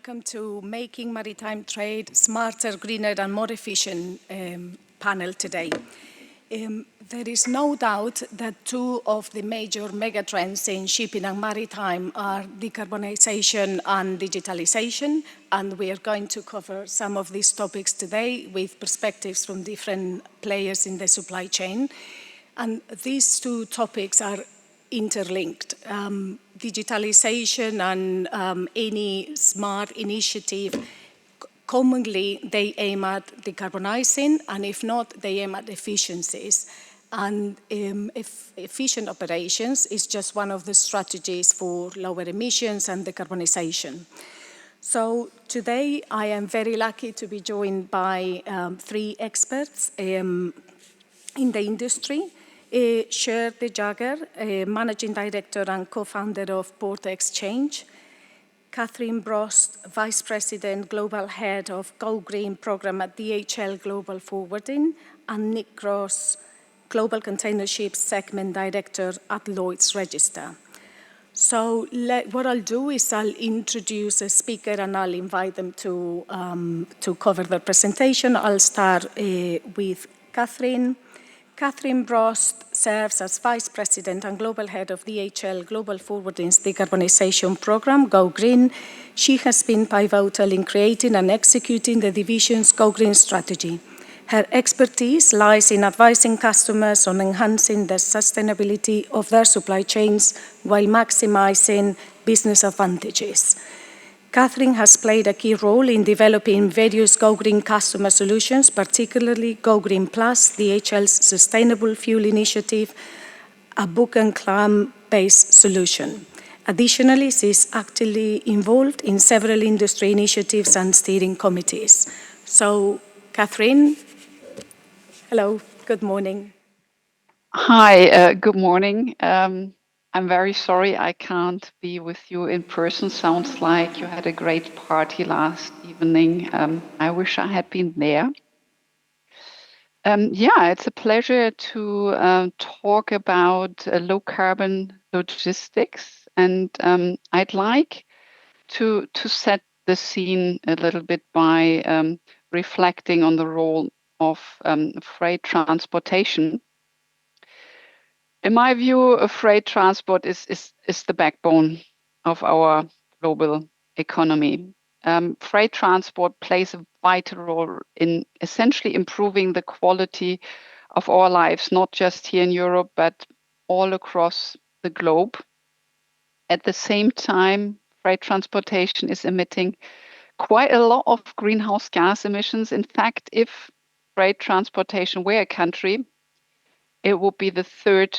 welcome to Making Maritime Trade Smarter, Greener and More Efficient panel today. There is no doubt that two of the major megatrends in shipping and maritime are decarbonization and digitalization, and we are going to cover some of these topics today with perspectives from different players in the supply chain. And these two topics are interlinked. Digitalization and any smart initiative, commonly they aim at decarbonizing, and if not, they aim at efficiencies. And efficient operations is just one of the strategies for lower emissions and decarbonization. So today I am very lucky to be joined by three experts in the industry. Cher de Jager, Managing Director and Co-founder of Port Exchange, Catherine Brost, Vice President, Global Head of Go Green Program at DHL Global Forwarding, and Nick Gross, Global Container Ships Segment Director at Lloyd's Register. So what I'll do is I'll introduce a speaker and I'll invite them to cover their presentation. I'll start with Catherine. Catherine Brost serves as Vice President and Global Head of DHL Global Forwarding's Decarbonization Program, Go Green. She has been pivotal in creating and executing the division's Go Green strategy. Her expertise lies in advising customers on enhancing the sustainability of their supply chains while maximizing business advantages. Catherine has played a key role in developing various Go Green customer solutions, particularly Go Green Plus, DHL's sustainable fuel initiative, a book and clam-based solution. Additionally, she is actively involved in several industry initiatives and steering committees. So, Catherine, hello, good morning. Hi, good morning. I'm very sorry I can't be with you in person. Sounds like you had a great party last evening. I wish I had been there. Yeah, it's a pleasure to talk about low carbon logistics, and I'd like to set the scene a little bit by reflecting on the role of freight transportation. In my view, freight transport is the backbone of our global economy. Freight transport plays a vital role in essentially improving the quality of our lives, not just here in Europe, but all across the globe. At the same time, freight transportation is emitting quite a lot of greenhouse gas emissions. In fact, if freight transportation were a country, it would be the third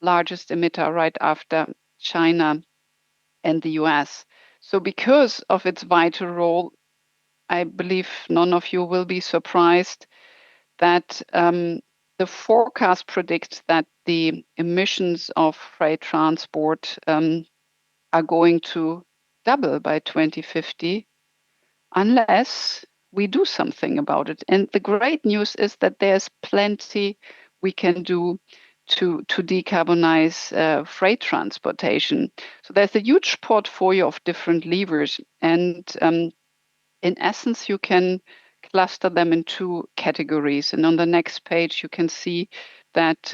largest emitter right after China and the US. So because of its vital role, I believe none of you will be surprised that the forecast predicts that the emissions of freight transport are going to double by 2050 unless we do something about it. And the great news is that there's plenty we can do to decarbonize freight transportation. So there's a huge portfolio of different levers. And in essence, you can cluster them in two categories. And on the next page, you can see that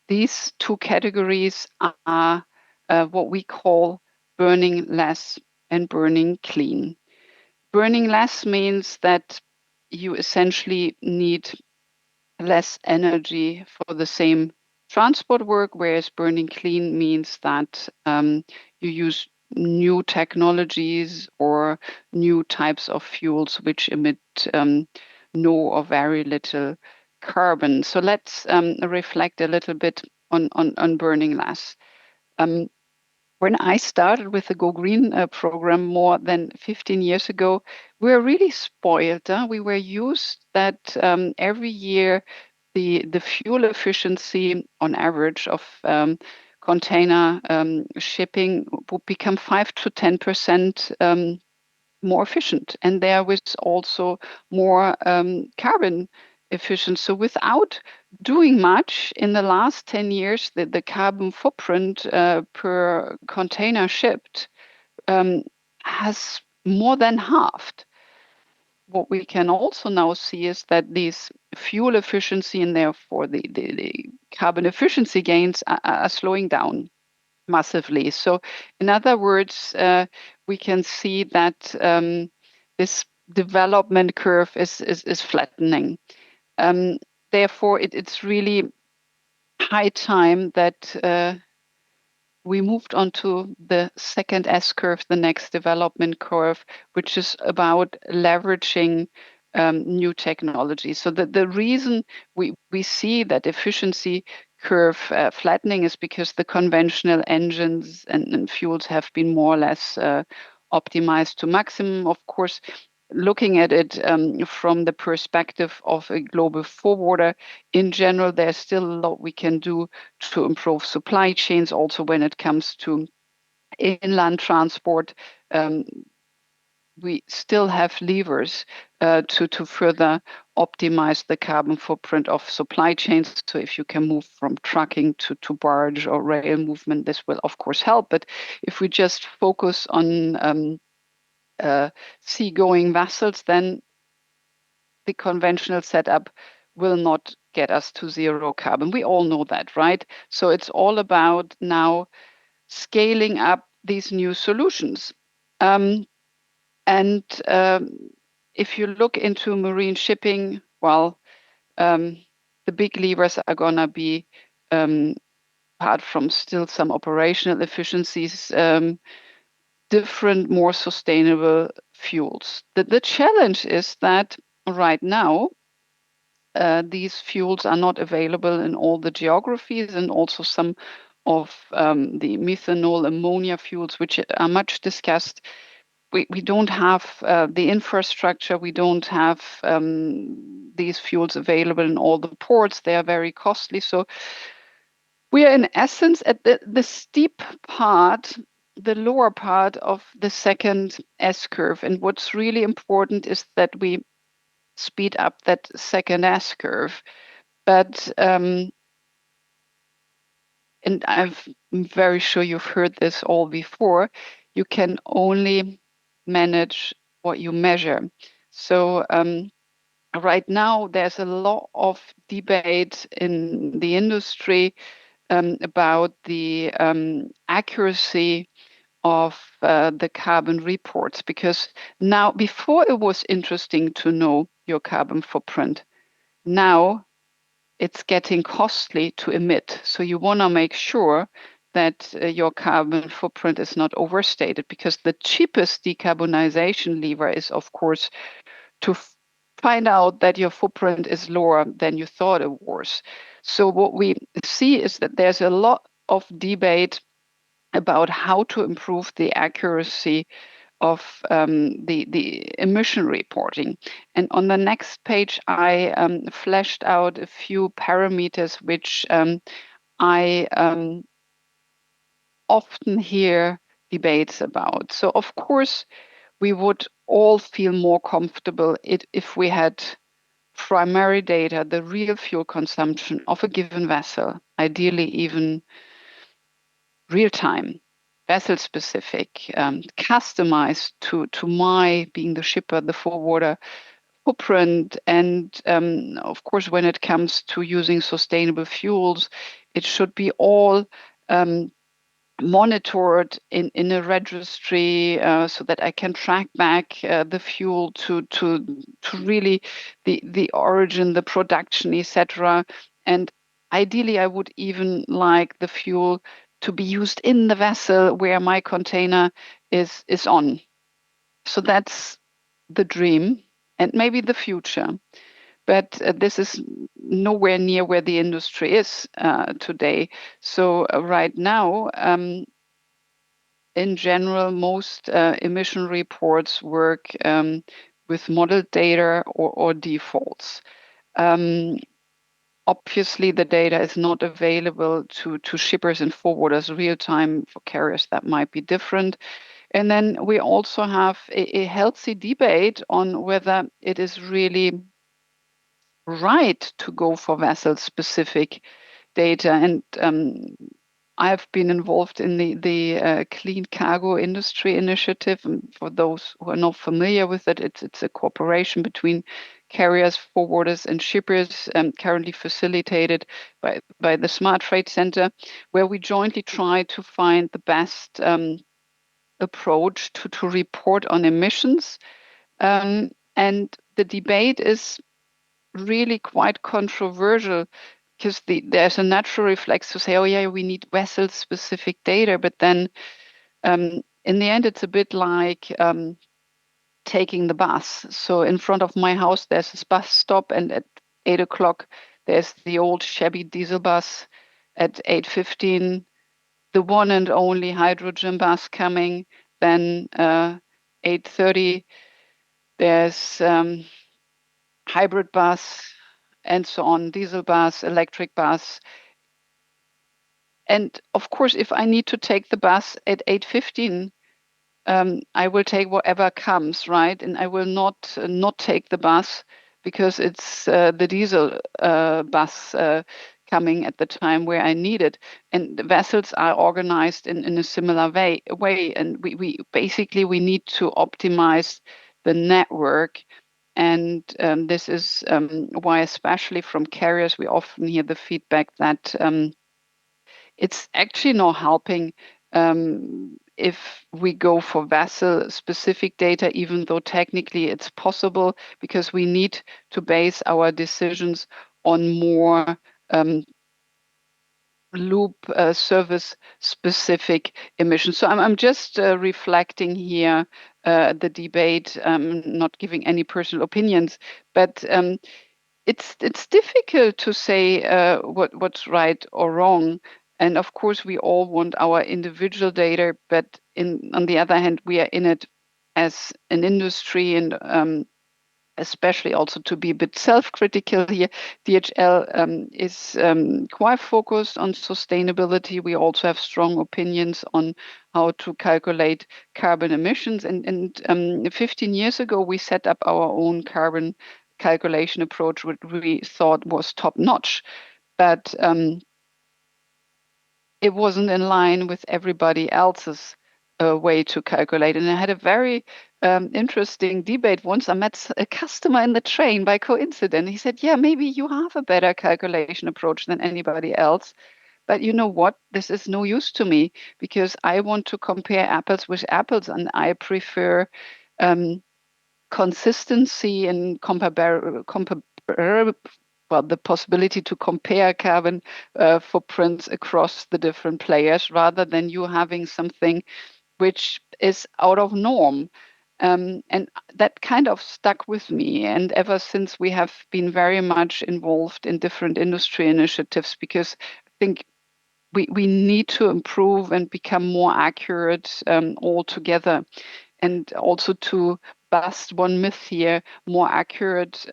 these two categories are what we call burning less and burning clean. Burning less means that you essentially need less energy for the same transport work, whereas burning clean means that you use new technologies or new types of fuels which emit no or very little carbon. So let's reflect a little bit on burning less. When I started with the Go Green program more than 15 years ago, we were really spoiled. We were used that every year the fuel efficiency on average of container shipping would become 5 to 10% more efficient. And there was also more carbon efficient. So without doing much in the last 10 years, the carbon footprint per container shipped has more than halved. What we can also now see is that these fuel efficiency and therefore the carbon efficiency gains are slowing down massively. So, in other words, we can see that this development curve is flattening. Therefore, it's really high time that we moved on to the second S curve, the next development curve, which is about leveraging new technology. So the reason we see that efficiency curve flattening is because the conventional engines and fuels have been more or less optimized to maximum. Of course, looking at it from the perspective of a global forwarder, in general, there's still a lot we can do to improve supply chains, also when it comes to inland transport. We still have levers to further optimize the carbon footprint of supply chains. So if you can move from trucking to barge or rail movement, this will of course help. But if we just focus on seagoing vessels, then the conventional setup will not get us to zero carbon. We all know that, right? So it's all about now scaling up these new solutions. And if you look into marine shipping, well, the big levers are going to be, apart from still some operational efficiencies, different, more sustainable fuels. The challenge is that right now, these fuels are not available in all the geographies, and also some of the methanol ammonia fuels, which are much discussed. We don't have the infrastructure, we don't have these fuels available in all the ports. They are very costly. So we are in essence at the steep part, the lower part of the second S curve. And what's really important is that we speed up that second S curve. But and I'm very sure you've heard this all before, you can only manage what you measure. So right now, there's a lot of debate in the industry about the accuracy of the carbon reports, because now, before it was interesting to know your carbon footprint. Now it's getting costly to emit. So you want to make sure that your carbon footprint is not overstated, because the cheapest decarbonization lever is, of course, to find out that your footprint is lower than you thought it was. So what we see is that there's a lot of debate about how to improve the accuracy of the emission reporting. And on the next page, I fleshed out a few parameters which I often hear debates about. So of course, we would all feel more comfortable if we had primary data, the real fuel consumption of a given vessel, ideally even real time, vessel specific, customized to my, being the shipper, the forwarder, footprint. And of course, when it comes to using sustainable fuels, it should be all monitored in a registry, so that I can track back the fuel to really the origin, the production, etc. And ideally, I would even like the fuel to be used in the vessel where my container is on. So that's the dream and maybe the future. But this is nowhere near where the industry is today. So right now, in general, most emission reports work with modeled data or defaults. Obviously, the data is not available to shippers and forwarders real time. For carriers, that might be different. And then we also have a healthy debate on whether it is really right to go for vessel specific data. And I've been involved in the Clean Cargo Industry Initiative. And for those who are not familiar with it, it's a cooperation between carriers, forwarders, and shippers, currently facilitated by the Smart Trade Center, where we jointly try to find the best approach to report on emissions. And the debate is really quite controversial because there's a natural reflex to say, oh yeah, we need vessel specific data, but then in the end, it's a bit like taking the bus. So in front of my house, there's this bus stop, and at 8 o'clock, there's the old shabby diesel bus. At 8:15, the one and only hydrogen bus coming. Then 8:30, there's hybrid bus, and so on, diesel bus, electric bus. And of course, if I need to take the bus at 8:15, I will take whatever comes, right? And I will not take the bus because it's the diesel bus coming at the time where I need it. And the vessels are organized in a similar way. And we basically we need to optimize the network. And this is why, especially from carriers, we often hear the feedback that it's actually not helping if we go for vessel specific data, even though technically it's possible, because we need to base our decisions on more loop service specific emissions. So I'm just reflecting here the debate, not giving any personal opinions, but it's difficult to say what's right or wrong. And of course, we all want our individual data, but on the other hand, we are in it as an industry, and especially also to be a bit self-critical here. DHL is quite focused on sustainability. We also have strong opinions on how to calculate carbon emissions. And 15 years ago, we set up our own carbon calculation approach, which we thought was top notch. But it wasn't in line with everybody else's way to calculate. And I had a very interesting debate once. I met a customer in the train by coincidence. He said, yeah, maybe you have a better calculation approach than anybody else. But you know what? This is no use to me because I want to compare apples with apples, and I prefer um, consistency and well, the possibility to compare carbon footprints across the different players rather than you having something which is out of norm. And that kind of stuck with me. And ever since, we have been very much involved in different industry initiatives because I think we need to improve and become more accurate altogether. And also to bust one myth here, more accurate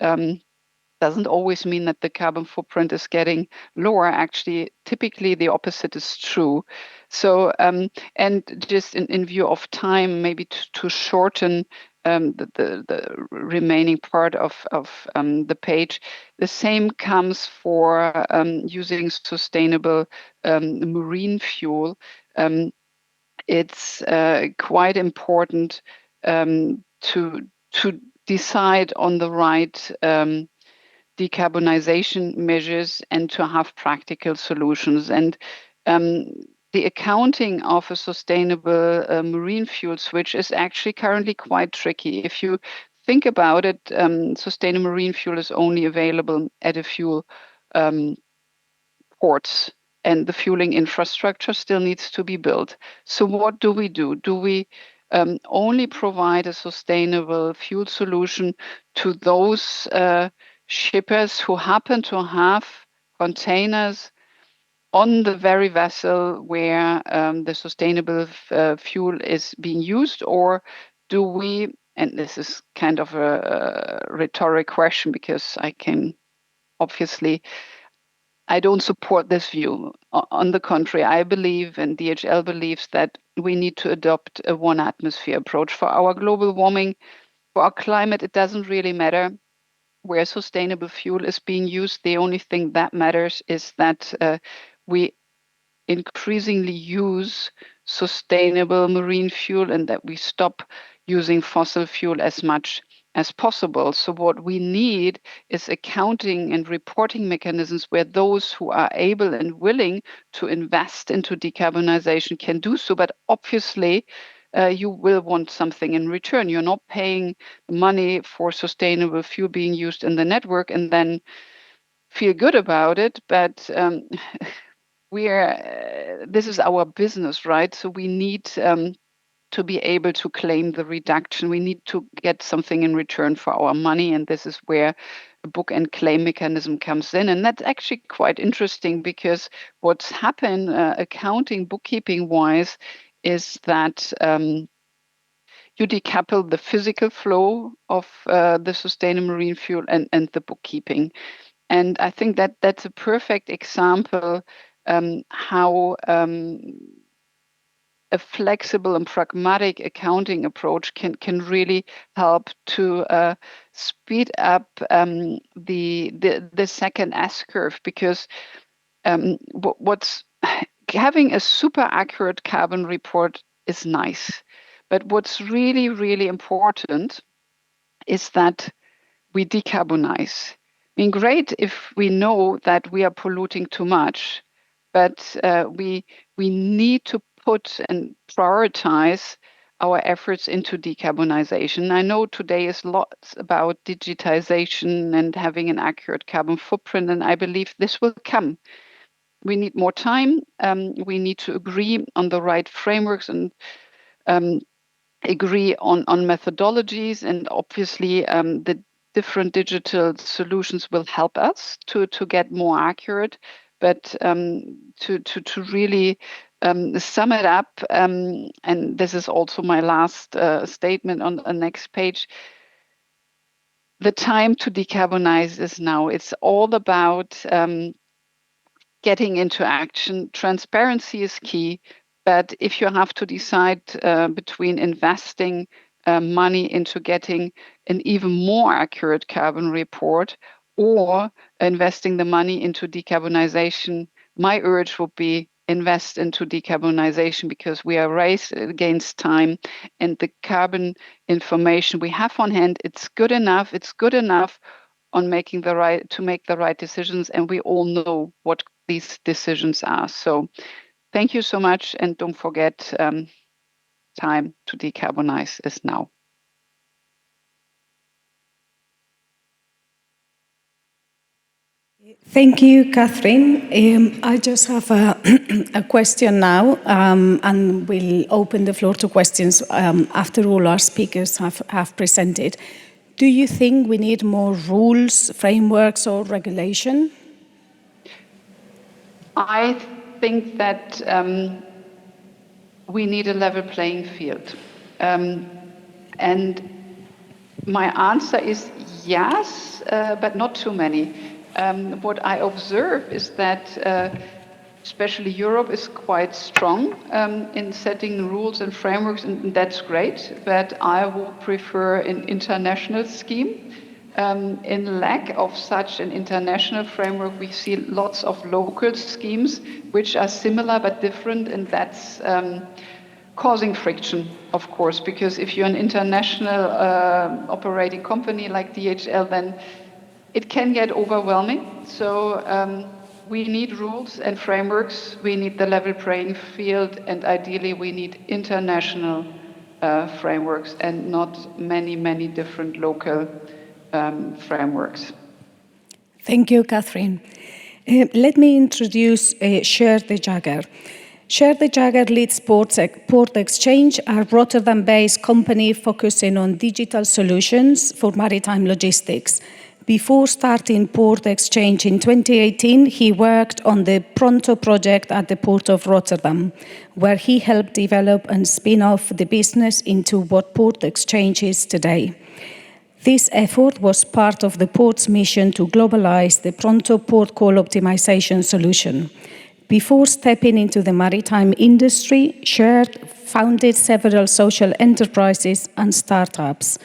doesn't always mean that the carbon footprint is getting lower. Actually, typically the opposite is true. So, and just in view of time, maybe to shorten the remaining part of the page, the same comes for using sustainable marine fuel. It's quite important to decide on the right decarbonization measures and to have practical solutions. And um, the accounting of a sustainable marine fuel switch is actually currently quite tricky. If you think about it, sustainable marine fuel is only available at a few ports, and the fueling infrastructure still needs to be built. So what do we do? Do we only provide a sustainable fuel solution to those shippers who happen to have containers on the very vessel where the sustainable fuel is being used? Or do we, and this is kind of a rhetoric question because I can obviously I don't support this view. On the contrary, I believe, and DHL believes, that we need to adopt a one atmosphere approach for our global warming, for our climate. It doesn't really matter where sustainable fuel is being used. The only thing that matters is that we increasingly use sustainable marine fuel and that we stop using fossil fuel as much as possible. So what we need is accounting and reporting mechanisms where those who are able and willing to invest into decarbonization can do so. But obviously, you will want something in return. You're not paying money for sustainable fuel being used in the network and then feel good about it. But this is our business, right? So we need to be able to claim the reduction. We need to get something in return for our money. And this is where a book and claim mechanism comes in. And that's actually quite interesting because what's happened accounting, bookkeeping wise, is that you decouple the physical flow of the sustainable marine fuel and the bookkeeping. And I think that that's a perfect example how a flexible and pragmatic accounting approach can really help to speed up the second S curve, because what's having a super accurate carbon report is nice, but what's really, really important is that we decarbonize. I mean, great if we know that we are polluting too much, but we need to put and prioritize our efforts into decarbonization. I know today is lots about digitization and having an accurate carbon footprint, and I believe this will come. We need more time. We need to agree on the right frameworks and agree on methodologies, and obviously the different digital solutions will help us to get more accurate. But to really sum it up, and this is also my last statement on the next page, the time to decarbonize is now. It's all about getting into action. Transparency is key, but if you have to decide between investing money into getting an even more accurate carbon report or investing the money into decarbonization, my urge would be invest into decarbonization, because we are raced against time, and the carbon information we have on hand, it's good enough. It's good enough on make the right decisions, and we all know what these decisions are. So thank you so much, and don't forget, time to decarbonize is now. Thank you, Catherine. I just have a question now, and we'll open the floor to questions after all our speakers have presented. Do you think we need more rules, frameworks, or regulation? I think that we need a level playing field. And my answer is yes, but not too many. What I observe is that especially Europe is quite strong in setting rules and frameworks, and that's great, but I would prefer an international scheme. In lack of such an international framework, we see lots of local schemes which are similar but different, and that's causing friction, of course, because if you're an international operating company like DHL, then it can get overwhelming. So we need rules and frameworks, we need the level playing field, and ideally we need international frameworks and not many, many different local frameworks. Thank you, Catherine. Let me introduce Share the Jagger. Share the Jagger leads Port Exchange, a Rotterdam-based company focusing on digital solutions for maritime logistics. Before starting Port Exchange in 2018, he worked on the Pronto project at the Port of Rotterdam, where he helped develop and spin off the business into what Port Exchange is today. This effort was part of the port's mission to globalize the Pronto port call optimization solution. Before stepping into the maritime industry, Shared founded several social enterprises and startups.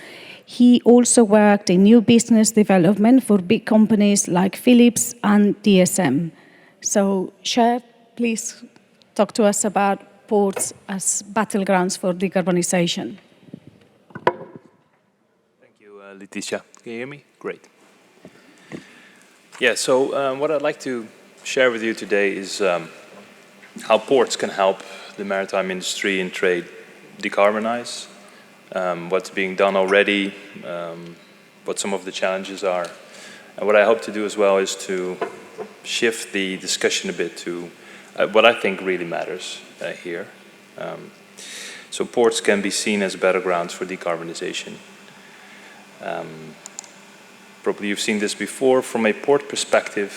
He also worked in new business development for big companies like Philips and DSM. So, Shared, please talk to us about ports as battlegrounds for decarbonization. Thank you, Letitia. Can you hear me? Great. Yeah, so what I'd like to share with you today is how ports can help the maritime industry and trade decarbonize, what's being done already, what some of the challenges are. And what I hope to do as well is to shift the discussion a bit to what I think really matters here. So ports can be seen as battlegrounds for decarbonization. Probably you've seen this before. From a port perspective,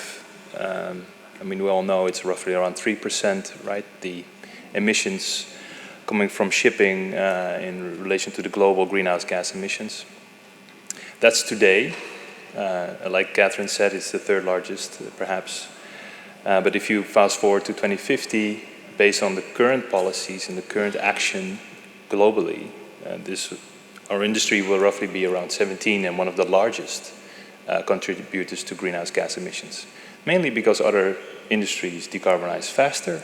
I mean, we all know it's roughly around 3%, right? The emissions coming from shipping in relation to the global greenhouse gas emissions. That's today. Like Catherine said, it's the third largest, perhaps. But if you fast forward to 2050, based on the current policies and the current action globally, our industry will roughly be around 17 and one of the largest contributors to greenhouse gas emissions. Mainly because other industries decarbonize faster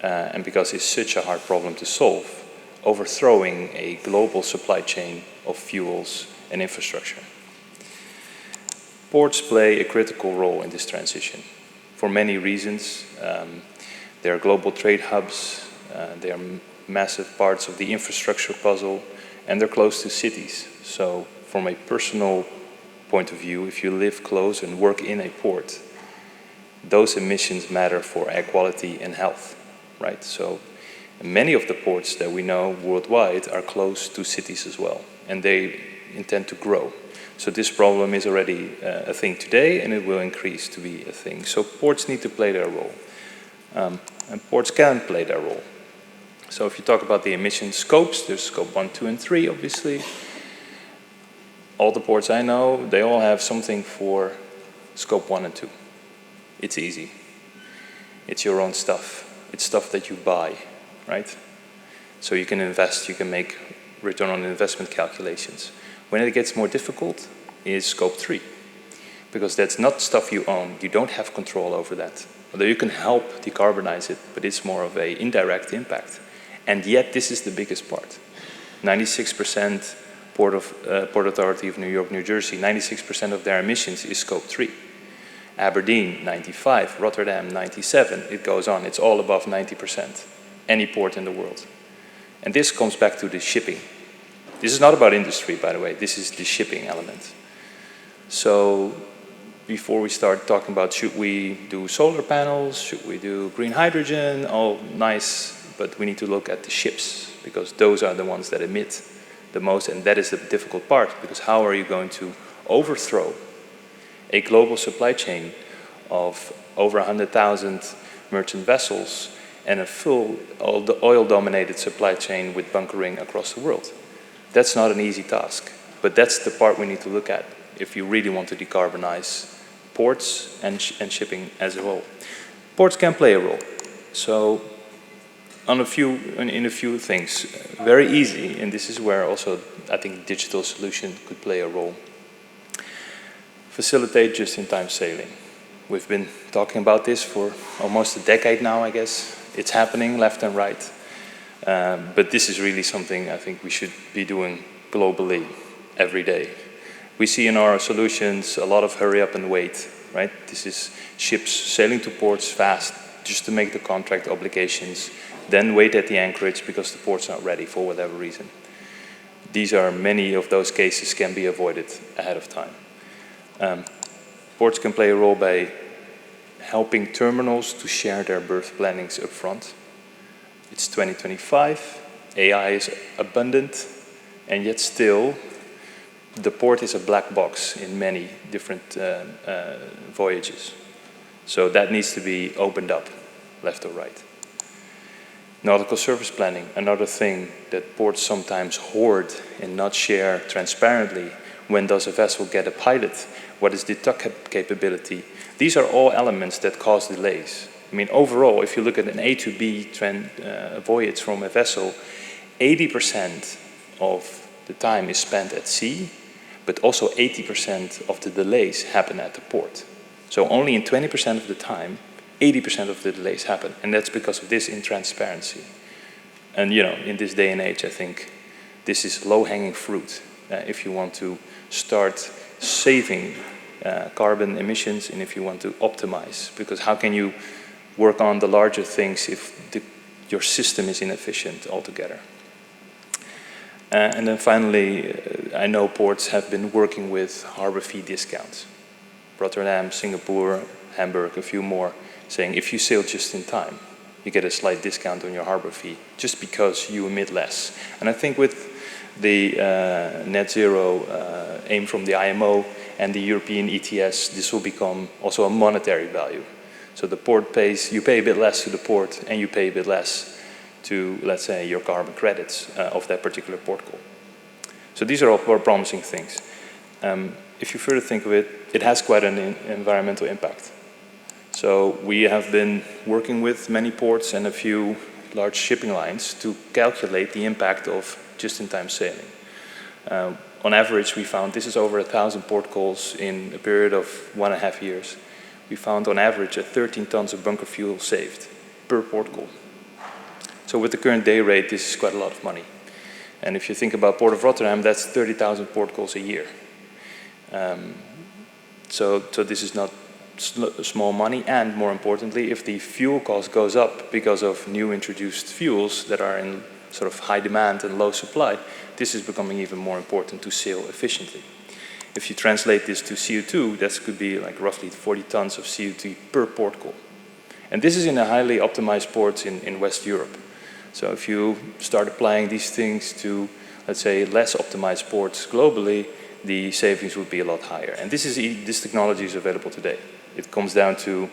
and because it's such a hard problem to solve, overthrowing a global supply chain of fuels and infrastructure. Ports play a critical role in this transition for many reasons. They are global trade hubs, they are massive parts of the infrastructure puzzle, and they're close to cities. So from a personal point of view, if you live close and work in a port, those emissions matter for air quality and health, right? So many of the ports that we know worldwide are close to cities as well, and they intend to grow. So this problem is already a thing today, and it will increase to be a thing. So ports need to play their role, and ports can play their role. So if you talk about the emission scopes, there's scope 1, 2, and 3, obviously. All the ports I know, they all have something for scope 1 and 2. It's easy. It's your own stuff. It's stuff that you buy, right? So you can invest, you can make return on investment calculations. When it gets more difficult is scope 3, because that's not stuff you own. You don't have control over that. Although you can help decarbonize it, but it's more of an indirect impact. And yet this is the biggest part. 96% Port Authority of New York, New Jersey, 96% of their emissions is scope 3. Aberdeen, 95, Rotterdam, 97, it goes on. It's all above 90%, any port in the world. And this comes back to the shipping. This is not about industry, by the way. This is the shipping element. So before we start talking about should we do solar panels, should we do green hydrogen, all nice, but we need to look at the ships, because those are the ones that emit the most, and that is the difficult part, because how are you going to overthrow a global supply chain of over 100,000 merchant vessels and a full oil-dominated supply chain with bunkering across the world? That's not an easy task, but that's the part we need to look at if you really want to decarbonize ports and shipping as a whole. Ports can play a role. So in a few things, very easy, and this is where also I think digital solution could play a role. Facilitate just-in-time sailing. We've been talking about this for almost a decade now, I guess. It's happening left and right. But this is really something I think we should be doing globally every day. We see in our solutions a lot of hurry up and wait, right? This is ships sailing to ports fast just to make the contract obligations, then wait at the anchorage because the port's not ready for whatever reason. Many of those cases can be avoided ahead of time. Ports can play a role by helping terminals to share their berth plannings up front. It's 2025, AI is abundant, and yet still the port is a black box in many different voyages. So that needs to be opened up, left or right. Nautical service planning, another thing that ports sometimes hoard and not share transparently. When does a vessel get a pilot? What is the tug capability? These are all elements that cause delays. I mean, overall, if you look at an A to B voyage from a vessel, 80% of the time is spent at sea, but also 80% of the delays happen at the port. So only in 20% of the time 80% of the delays happen, and that's because of this intransparency. And you know, in this day and age, I think this is low-hanging fruit if you want to start saving carbon emissions and if you want to optimize. Because how can you work on the larger things if your system is inefficient altogether? And then finally, I know ports have been working with harbor fee discounts. Rotterdam, Singapore, Hamburg, a few more, saying if you sail just in time, you get a slight discount on your harbor fee just because you emit less. And I think with the net zero aim from the IMO and the European ETS, this will become also a monetary value. So the port pays, you pay a bit less to the port and you pay a bit less to, let's say, your carbon credits of that particular port call. So these are all very promising things. If you further think of it, it has quite an environmental impact. So we have been working with many ports and a few large shipping lines to calculate the impact of just-in-time sailing. On average, we found, this is over 1,000 port calls in a period of 1.5 years. We found on average 13 tons of bunker fuel saved per port call. So with the current day rate, this is quite a lot of money. And if you think about Port of Rotterdam, that's 30,000 port calls a year. So this is not small money, and more importantly, if the fuel cost goes up because of new introduced fuels that are in sort of high demand and low supply, this is becoming even more important to sail efficiently. If you translate this to CO2, that could be like roughly 40 tons of CO2 per port call. And this is in a highly optimized ports in West Europe. So if you start applying these things to, let's say, less optimized ports globally, the savings would be a lot higher. And this technology is available today. It comes down to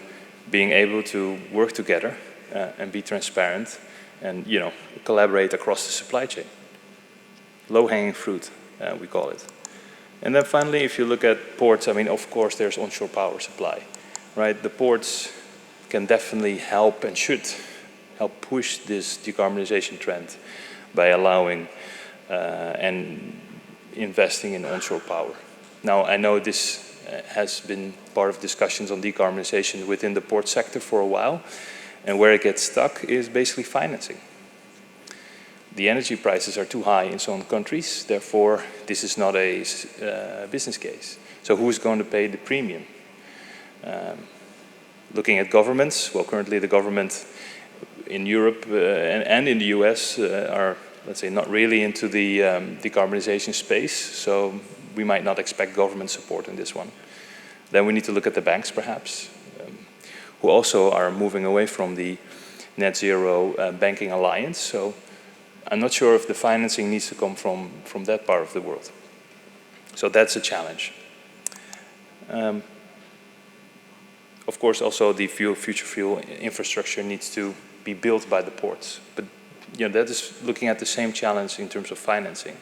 being able to work together and be transparent and, you know, collaborate across the supply chain. Low-hanging fruit, we call it. And then finally, if you look at ports, I mean, of course, there's onshore power supply, right? The ports can definitely help and should help push this decarbonization trend by allowing and investing in onshore power. Now, I know this has been part of discussions on decarbonization within the port sector for a while, and where it gets stuck is basically financing. The energy prices are too high in some countries, therefore this is not a business case. So who's going to pay the premium? Looking at governments, well, currently the government in Europe and in the US are, let's say, not really into the decarbonization space, so we might not expect government support in this one. Then we need to look at the banks, perhaps, who also are moving away from the net zero banking alliance. So I'm not sure if the financing needs to come from that part of the world. So that's a challenge. Of course, also the future fuel infrastructure needs to be built by the ports. But you know, that is looking at the same challenge in terms of financing.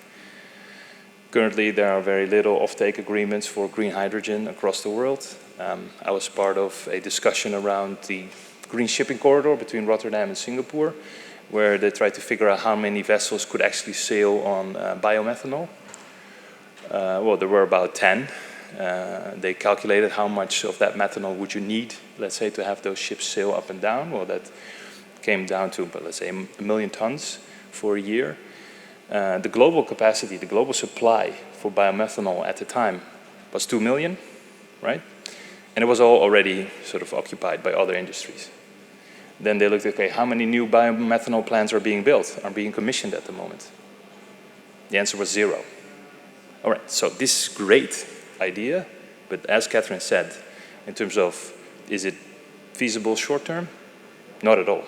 Currently, there are very little offtake agreements for green hydrogen across the world. I was part of a discussion around the green shipping corridor between Rotterdam and Singapore, where they tried to figure out how many vessels could actually sail on biomethanol. Well, there were about 10. They calculated how much of that methanol would you need, let's say, to have those ships sail up and down. Well, that came down to, let's say, 1 million tons for a year. The global capacity, the global supply for biomethanol at the time was 2 million, right? And it was all already sort of occupied by other industries. Then they looked at, okay, how many new biomethanol plants are being built, are being commissioned at the moment? The answer was 0. All right, so this is a great idea, but as Catherine said, in terms of, is it feasible short term? Not at all.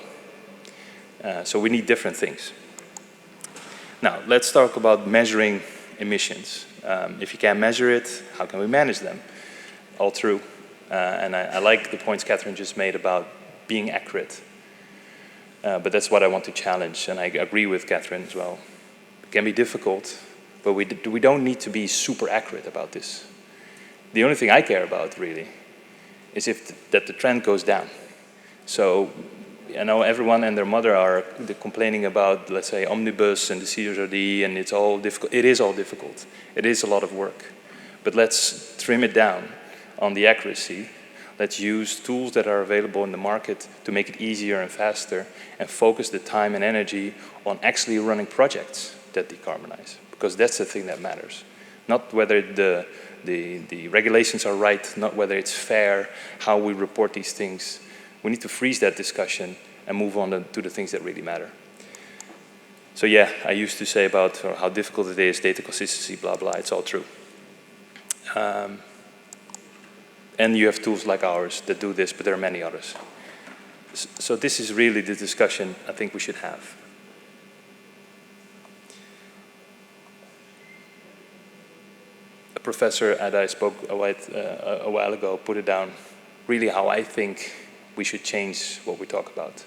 So we need different things. Now, let's talk about measuring emissions. If you can't measure it, how can we manage them? All true. And I like the points Catherine just made about being accurate. But that's what I want to challenge, and I agree with Catherine as well. It can be difficult, but we don't need to be super accurate about this. The only thing I care about, really, is that the trend goes down. So, I know everyone and their mother are complaining about, let's say, omnibus and the CSRD, and it's all difficult. It is all difficult. It is a lot of work. But let's trim it down on the accuracy Let's use tools that are available in the market to make it easier and faster, and focus the time and energy on actually running projects that decarbonize, because that's the thing that matters. Not whether the regulations are right, not whether it's fair, how we report these things. We need to freeze that discussion and move on to the things that really matter. So yeah, I used to say about how difficult it is, data consistency, blah, blah, it's all true. And you have tools like ours that do this, but there are many others. So this is really the discussion I think we should have. A professor that I spoke a while ago put it down, really how I think we should change what we talk about.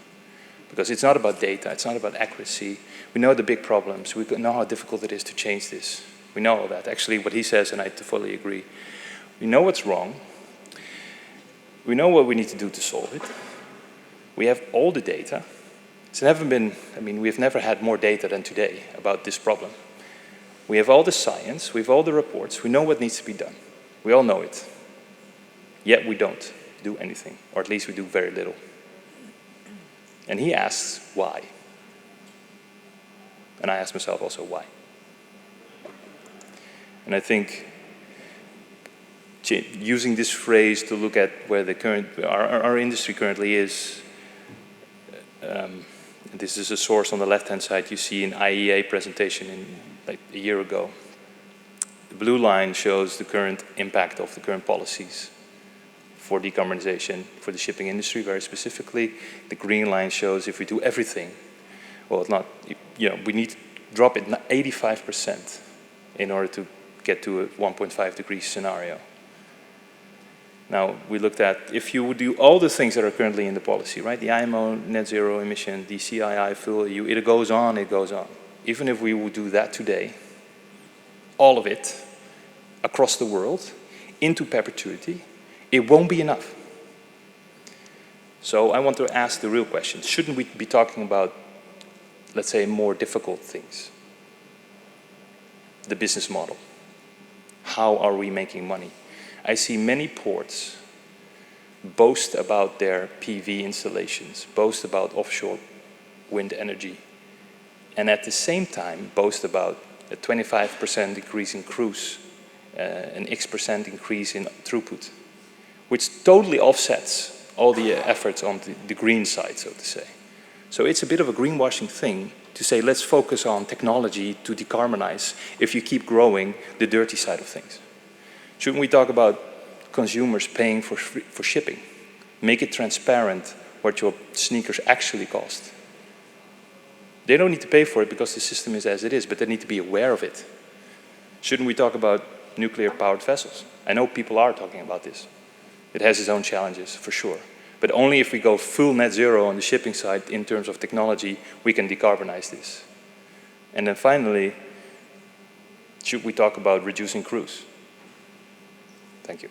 Because it's not about data, it's not about accuracy. We know the big problems, we know how difficult it is to change this. We know all that. Actually, what he says, and I fully agree, we know what's wrong, we know what we need to do to solve it. We have all the data. It's never been, we've never had more data than today about this problem. We have all the science, we have all the reports, we know what needs to be done. We all know it. Yet we don't do anything, or at least we do very little. And he asks why. And I ask myself also why. And I think using this phrase to look at where the our industry currently is, this is a source on the left-hand side. You see an IEA presentation in like a year ago. The blue line shows the current impact of the current policies for decarbonization for the shipping industry, very specifically. The green line shows if we do everything, well, it's not, we need to drop it 85% in order to get to a 1.5 degree scenario. Now, we looked at, if you would do all the things that are currently in the policy, right? The IMO net zero emission, the CII fuel EU, it goes on, it goes on. Even if we would do that today, all of it, across the world, into perpetuity, it won't be enough. So I want to ask the real question. Shouldn't we be talking about, let's say, more difficult things? The business model. How are we making money? I see many ports boast about their PV installations, boast about offshore wind energy, and at the same time boast about a 25% increase in cruise, an X% increase in throughput, which totally offsets all the efforts on the green side, so to say. So it's a bit of a greenwashing thing to say, let's focus on technology to decarbonize if you keep growing the dirty side of things. Shouldn't we talk about consumers paying for shipping? Make it transparent what your sneakers actually cost. They don't need to pay for it because the system is as it is, but they need to be aware of it. Shouldn't we talk about nuclear-powered vessels? I know people are talking about this. It has its own challenges, for sure. But only if we go full net zero on the shipping side in terms of technology, we can decarbonize this. And then finally, should we talk about reducing cruise? Thank you.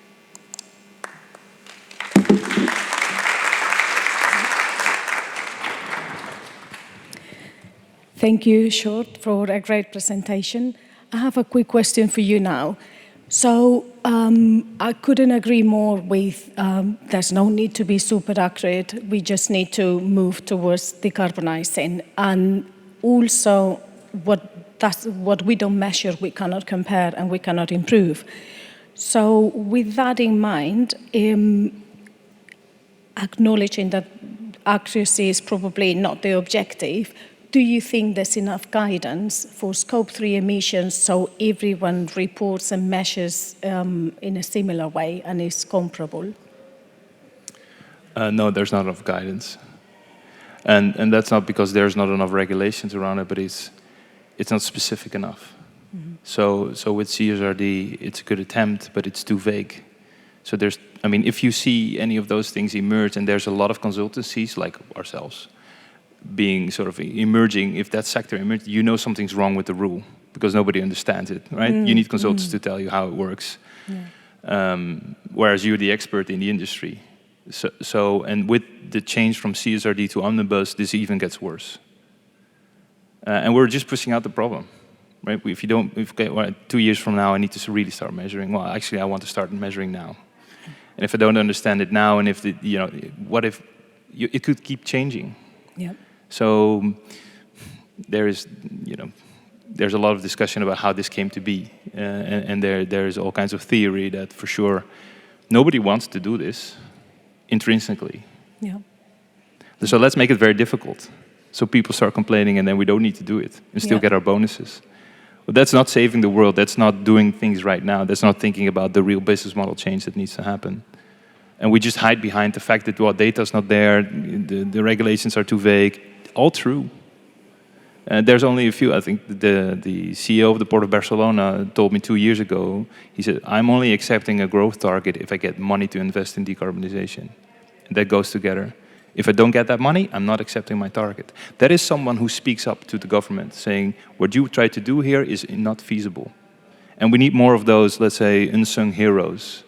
Thank you, Short, for a great presentation. I have a quick question for you now. So I couldn't agree more with there's no need to be super accurate. We just need to move towards decarbonizing. And also, what we don't measure, we cannot compare and we cannot improve. So with that in mind, acknowledging that accuracy is probably not the objective, do you think there's enough guidance for Scope 3 emissions so everyone reports and measures in a similar way and is comparable? No, there's not enough guidance. And that's not because there's not enough regulations around it, but it's not specific enough. Mm-hmm. So with CSRD, it's a good attempt, but it's too vague. So if you see any of those things emerge, and there's a lot of consultancies like ourselves, being sort of emerging, if that sector emerges, you know something's wrong with the rule because nobody understands it, right? You need consultants to tell you how it works. Yeah. Whereas you're the expert in the industry. So and with the change from CSRD to Omnibus, this even gets worse. And we're just pushing out the problem, right? If 2 years from now, I need to really start measuring. Well, actually, I want to start measuring now. And if I don't understand it now, and if what if it could keep changing? Yeah. So there's a lot of discussion about how this came to be, and there's all kinds of theory that for sure nobody wants to do this intrinsically. Yeah. So let's make it very difficult, so people start complaining, and then we don't need to do it and still get our bonuses. But that's not saving the world. That's not doing things right now. That's not thinking about the real business model change that needs to happen. And we just hide behind the fact that, well, data's not there, the regulations are too vague. All true. There's only a few. I think the CEO of the Port of Barcelona told me 2 years ago, he said, I'm only accepting a growth target if I get money to invest in decarbonization. And that goes together. If I don't get that money, I'm not accepting my target. That is someone who speaks up to the government, saying, what you try to do here is not feasible. And we need more of those, let's say, unsung heroes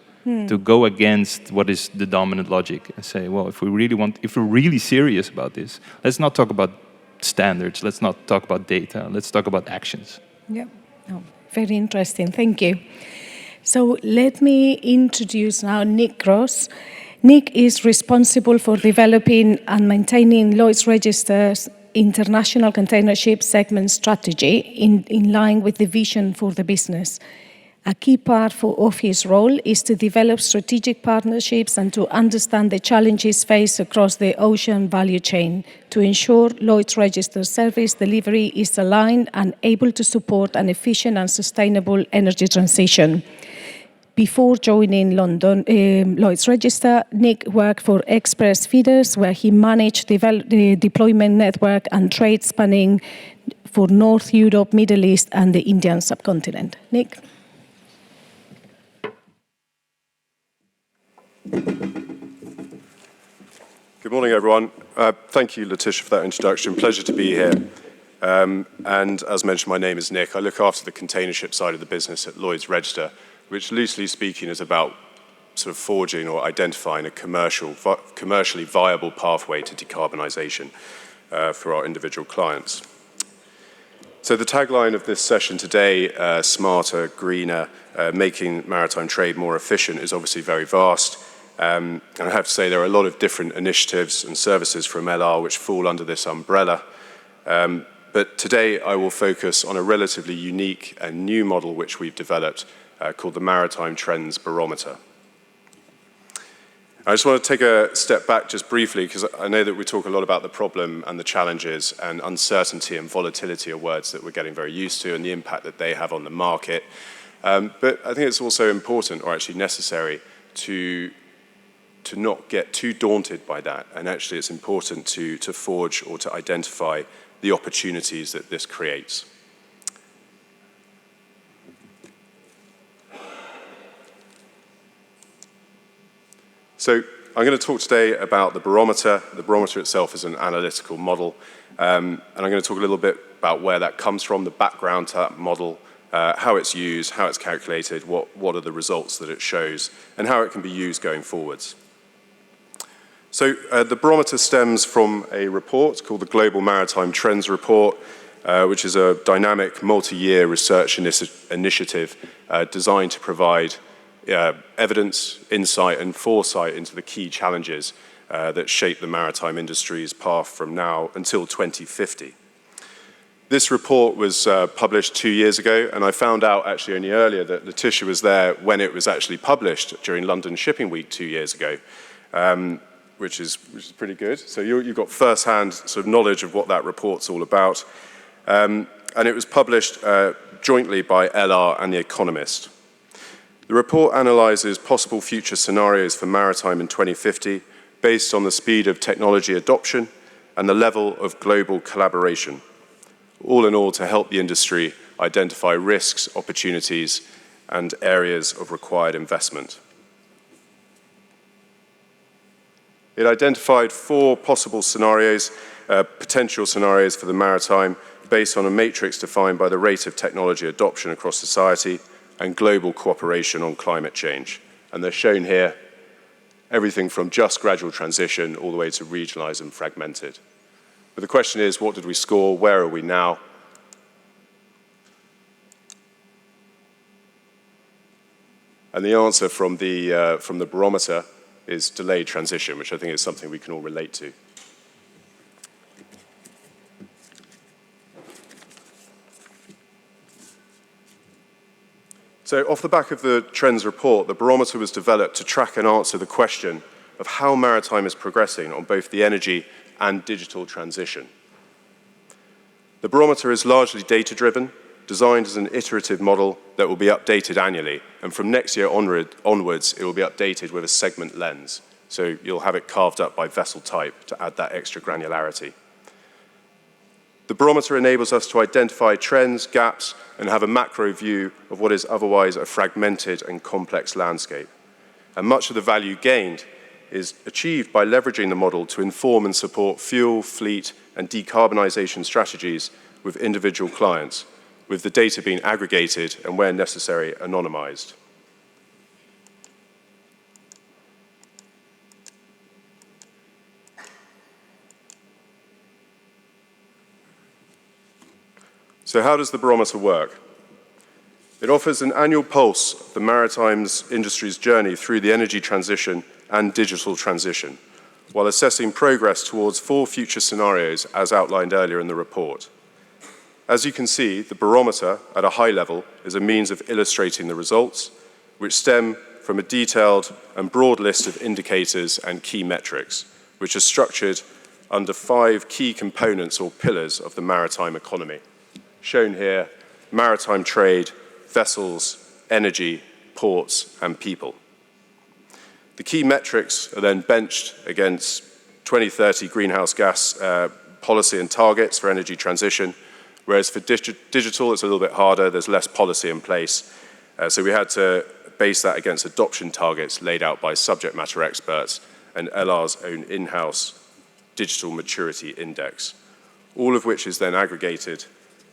to go against what is the dominant logic and say, well, if we're really serious about this, let's not talk about standards, let's not talk about data, let's talk about actions. Yeah, oh, very interesting, thank you. So let me introduce now Nick Ross. Nick is responsible for developing and maintaining Lloyd's Register's international container ship segment strategy in line with the vision for the business. A key part of his role is to develop strategic partnerships and to understand the challenges faced across the ocean value chain to ensure Lloyd's Register service delivery is aligned and able to support an efficient and sustainable energy transition. Before joining Lloyd's Register, Nick worked for Express Feeders, where he managed the deployment network and trade spanning for North Europe, Middle East, and the Indian subcontinent. Nick? Good morning, everyone. Thank you, Letitia, for that introduction. Pleasure to be here. And as mentioned, my name is Nick. I look after the container ship side of the business at Lloyd's Register, which loosely speaking is about sort of forging or identifying a commercially viable pathway to decarbonisation for our individual clients. So the tagline of this session today, smarter, greener, making maritime trade more efficient, is obviously very vast. And I have to say there are a lot of different initiatives and services from LR which fall under this umbrella. But today I will focus on a relatively unique and new model which we've developed called the Maritime Trends Barometer. I just want to take a step back just briefly, because I know that we talk a lot about the problem and the challenges, and uncertainty and volatility are words that we're getting very used to and the impact that they have on the market. But I think it's also important, or actually necessary, to not get too daunted by that. And actually it's important to forge or to identify the opportunities that this creates. So I'm going to talk today about the barometer. The barometer itself is an analytical model. And I'm going to talk a little bit about where that comes from, the background to that model, how it's used, how it's calculated, what are the results that it shows, and how it can be used going forwards. So the barometer stems from a report called the Global Maritime Trends Report, which is a dynamic multi-year research initiative designed to provide evidence, insight, and foresight into the key challenges that shape the maritime industry's path from now until 2050. This report was published 2 years ago, and I found out actually only earlier that Letitia was there when it was actually published during London Shipping Week 2 years ago, which is pretty good. So you've got first-hand sort of knowledge of what that report's all about. And it was published jointly by LR and The Economist. The report analyses possible future scenarios for maritime in 2050 based on the speed of technology adoption and the level of global collaboration, all in all to help the industry identify risks, opportunities, and areas of required investment. It identified 4 possible scenarios, potential scenarios for the maritime, based on a matrix defined by the rate of technology adoption across society and global cooperation on climate change. And they're shown here, everything from just gradual transition all the way to regionalized and fragmented. But the question is, what did we score? Where are we now? And the answer from the barometer is delayed transition, which I think is something we can all relate to. So off the back of the Trends report, the barometer was developed to track and answer the question of how maritime is progressing on both the energy and digital transition. The barometer is largely data-driven, designed as an iterative model that will be updated annually, and from next year onwards, it will be updated with a segment lens. So you'll have it carved up by vessel type to add that extra granularity. The barometer enables us to identify trends, gaps, and have a macro view of what is otherwise a fragmented and complex landscape. And much of the value gained is achieved by leveraging the model to inform and support fuel, fleet, and decarbonization strategies with individual clients, with the data being aggregated and, where necessary, anonymized. So how does the barometer work? It offers an annual pulse of the maritime industry's journey through the energy transition and digital transition, while assessing progress towards 4 future scenarios as outlined earlier in the report. As you can see, the barometer, at a high level, is a means of illustrating the results, which stem from a detailed and broad list of indicators and key metrics, which are structured under 5 key components or pillars of the maritime economy. Shown here, maritime trade, vessels, energy, ports, and people. The key metrics are then benched against 2030 greenhouse gas policy and targets for energy transition, whereas for digital, it's a little bit harder. There's less policy in place. So we had to base that against adoption targets laid out by subject matter experts and LR's own in-house digital maturity index, all of which is then aggregated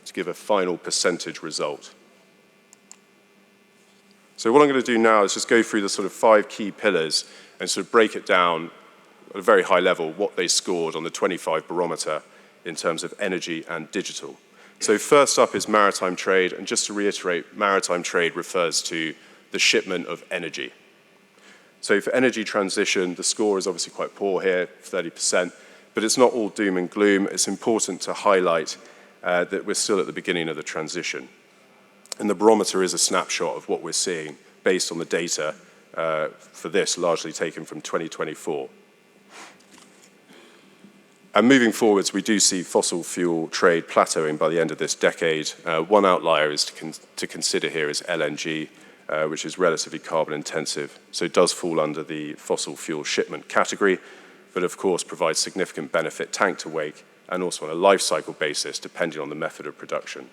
to give a final percentage result. So what I'm going to do now is just go through the sort of 5 key pillars and sort of break it down at a very high level what they scored on the 25 barometer in terms of energy and digital. So first up is maritime trade, and just to reiterate, maritime trade refers to the shipment of energy. So for energy transition, the score is obviously quite poor here, 30%, but it's not all doom and gloom. It's important to highlight that we're still at the beginning of the transition. And the barometer is a snapshot of what we're seeing based on the data for this, largely taken from 2024. And moving forwards, we do see fossil fuel trade plateauing by the end of this decade. One outlier is to consider here is LNG, which is relatively carbon intensive, so it does fall under the fossil fuel shipment category, but of course provides significant benefit tank to wake and also on a life cycle basis, depending on the method of production.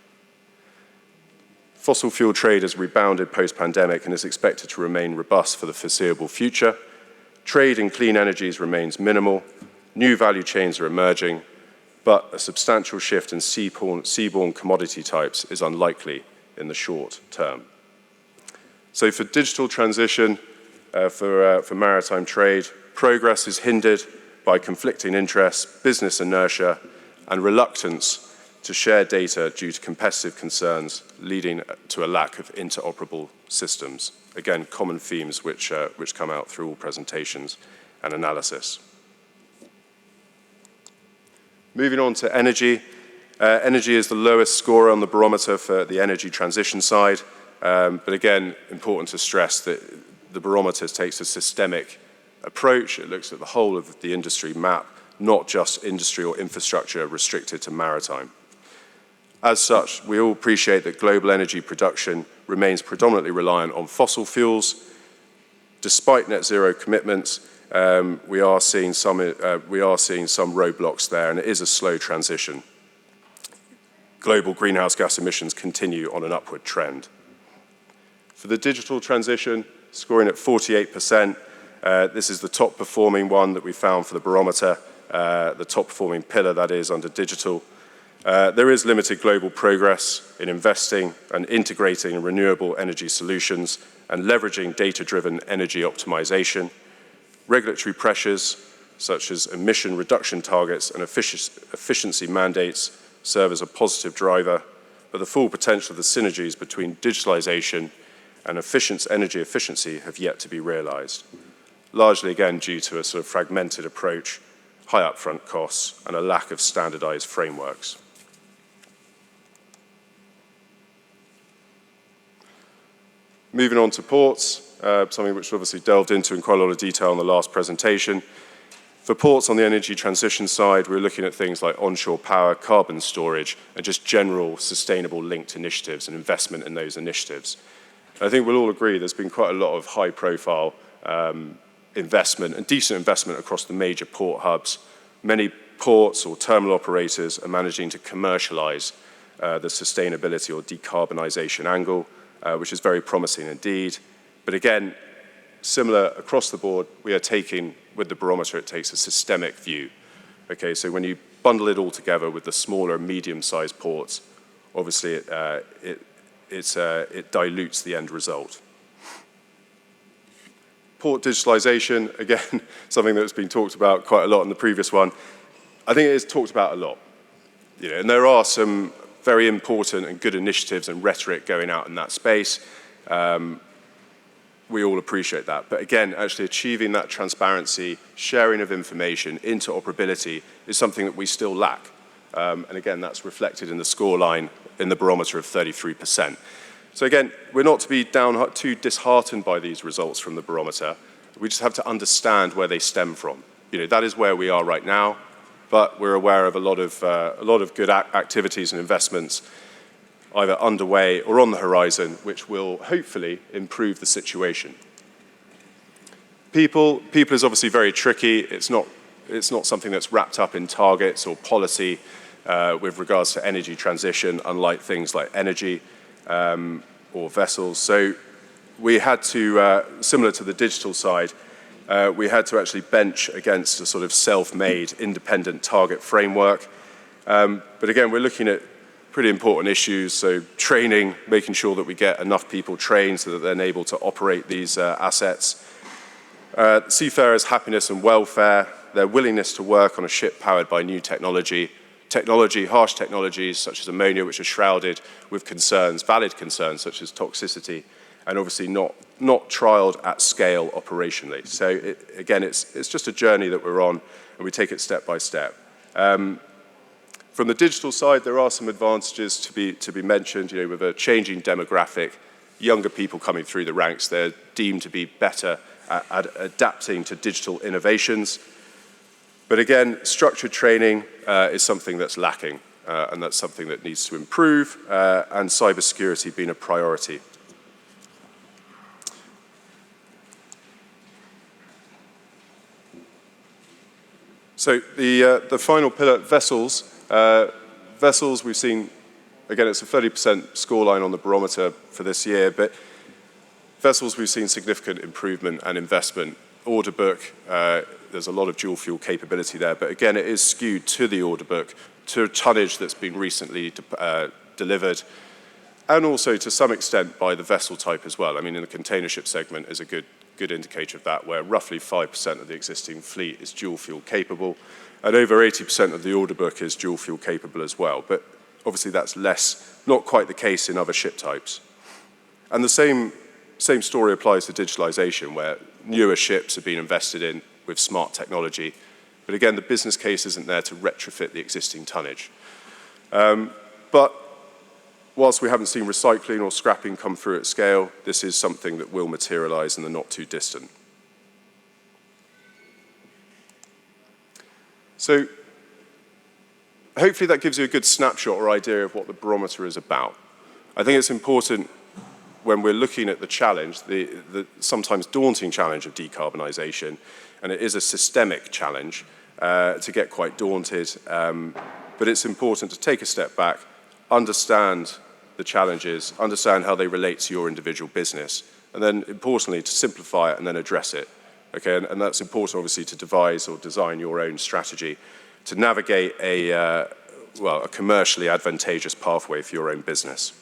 Fossil fuel trade has rebounded post-pandemic and is expected to remain robust for the foreseeable future. Trade in clean energies remains minimal. New value chains are emerging, but a substantial shift in seaborne commodity types is unlikely in the short term. So for digital transition, for maritime trade, progress is hindered by conflicting interests, business inertia, and reluctance to share data due to competitive concerns, leading to a lack of interoperable systems. Again, common themes which come out through all presentations and analysis. Moving on to energy. Energy is the lowest scorer on the barometer for the energy transition side, but again, important to stress that the barometer takes a systemic approach. It looks at the whole of the industry map, not just industry or infrastructure restricted to maritime. As such, we all appreciate that global energy production remains predominantly reliant on fossil fuels. Despite net zero commitments, we are seeing some roadblocks there, and it is a slow transition. Global greenhouse gas emissions continue on an upward trend. For the digital transition, scoring at 48%, this is the top performing one that we found for the barometer, the top performing pillar that is under digital. There is limited global progress in investing and integrating renewable energy solutions and leveraging data-driven energy optimization. Regulatory pressures, such as emission reduction targets and efficiency mandates, serve as a positive driver, but the full potential of the synergies between digitalization and energy efficiency have yet to be realized, largely again due to a sort of fragmented approach, high upfront costs, and a lack of standardized frameworks. Moving on to ports, something which we obviously delved into in quite a lot of detail in the last presentation. For ports on the energy transition side, we're looking at things like onshore power, carbon storage, and just general sustainable linked initiatives and investment in those initiatives. I think we'll all agree there's been quite a lot of high-profile investment and decent investment across the major port hubs. Many ports or terminal operators are managing to commercialize the sustainability or decarbonization angle, which is very promising indeed. But again, similar across the board, we are taking, with the barometer, it takes a systemic view. Okay, so when you bundle it all together with the smaller and medium-sized ports, obviously it dilutes the end result. Port digitalization, again, something that's been talked about quite a lot in the previous one. I think it is talked about a lot. And there are some very important and good initiatives and rhetoric going out in that space. We all appreciate that. But again, actually achieving that transparency, sharing of information, interoperability is something that we still lack. And again, that's reflected in the scoreline in the barometer of 33%. So again, we're not to be too disheartened by these results from the barometer. We just have to understand where they stem from. That is where we are right now, but we're aware of a lot of good activities and investments either underway or on the horizon, which will hopefully improve the situation. People is obviously very tricky. It's not something that's wrapped up in targets or policy with regards to energy transition, unlike things like energy or vessels. So we had to, similar to the digital side, we had to actually bench against a sort of self-made independent target framework. But again, we're looking at pretty important issues, so training, making sure that we get enough people trained so that they're able to operate these assets. Seafarers' happiness and welfare, their willingness to work on a ship powered by new technology, harsh technologies such as ammonia, which are shrouded with concerns, valid concerns such as toxicity, and obviously not trialed at scale operationally. So again, it's just a journey that we're on, and we take it step by step. From the digital side, there are some advantages to be mentioned. With a changing demographic, younger people coming through the ranks, they're deemed to be better at adapting to digital innovations. But again, structured training is something that's lacking, and that's something that needs to improve, and cybersecurity being a priority. So the final pillar, vessels. Vessels, we've seen, again, it's a 30% scoreline on the barometer for this year, but vessels, we've seen significant improvement and investment. Order book, there's a lot of dual fuel capability there, but again, it is skewed to the order book, to tonnage that's been recently delivered, and also to some extent by the vessel type as well. I mean, in the container ship segment is a good indicator of that, where roughly 5% of the existing fleet is dual fuel capable, and over 80% of the order book is dual fuel capable as well. But obviously that's not quite the case in other ship types. And the same story applies to digitalization, where newer ships are being invested in with smart technology. But again, the business case isn't there to retrofit the existing tonnage. But whilst we haven't seen recycling or scrapping come through at scale, this is something that will materialize in the not too distant. So hopefully that gives you a good snapshot or idea of what the barometer is about. I think it's important when we're looking at the challenge, the sometimes daunting challenge of decarbonization, and it is a systemic challenge to get quite daunted, but it's important to take a step back, understand the challenges, understand how they relate to your individual business, and then importantly to simplify it and then address it. Okay, and that's important obviously to devise or design your own strategy to navigate a commercially advantageous pathway for your own business.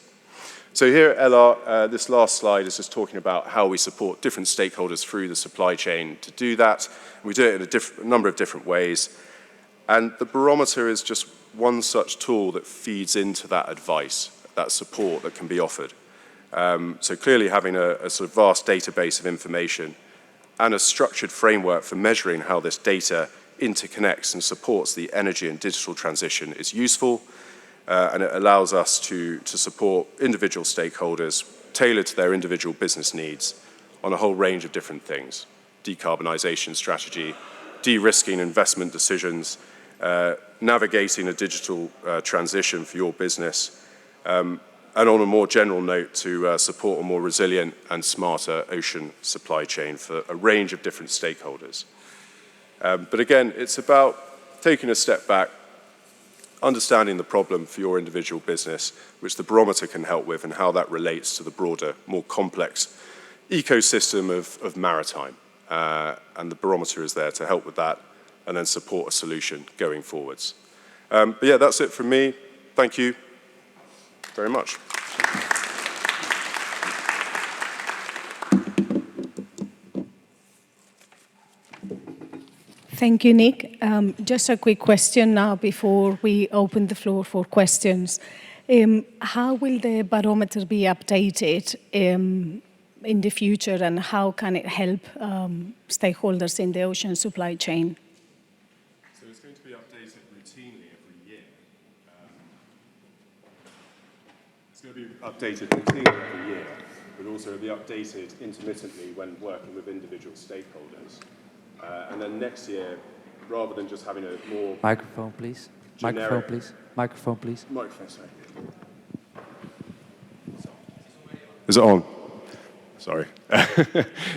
So here at LR, this last slide is just talking about how we support different stakeholders through the supply chain to do that. We do it in a number of different ways. And the barometer is just one such tool that feeds into that advice, that support that can be offered. So clearly having a sort of vast database of information and a structured framework for measuring how this data interconnects and supports the energy and digital transition is useful, and it allows us to support individual stakeholders tailored to their individual business needs on a whole range of different things: decarbonisation strategy, de-risking investment decisions, navigating a digital transition for your business, and on a more general note, to support a more resilient and smarter ocean supply chain for a range of different stakeholders. But again, it's about taking a step back, understanding the problem for your individual business, which the barometer can help with, and how that relates to the broader, more complex ecosystem of maritime. And the barometer is there to help with that and then support a solution going forwards. But yeah, that's it from me. Thank you very much. Thank you, Nick. Just a quick question now before we open the floor for questions. How will the barometer be updated in the future, and how can it help stakeholders in the ocean supply chain? So it's going to be updated routinely every year. It's going to be updated routinely every year, but also it'll be updated intermittently when working with individual stakeholders. And then next year, rather than just having a more... Microphone, please. Microphone, please. Microphone, please. Microphone, sorry. Is it on? Sorry.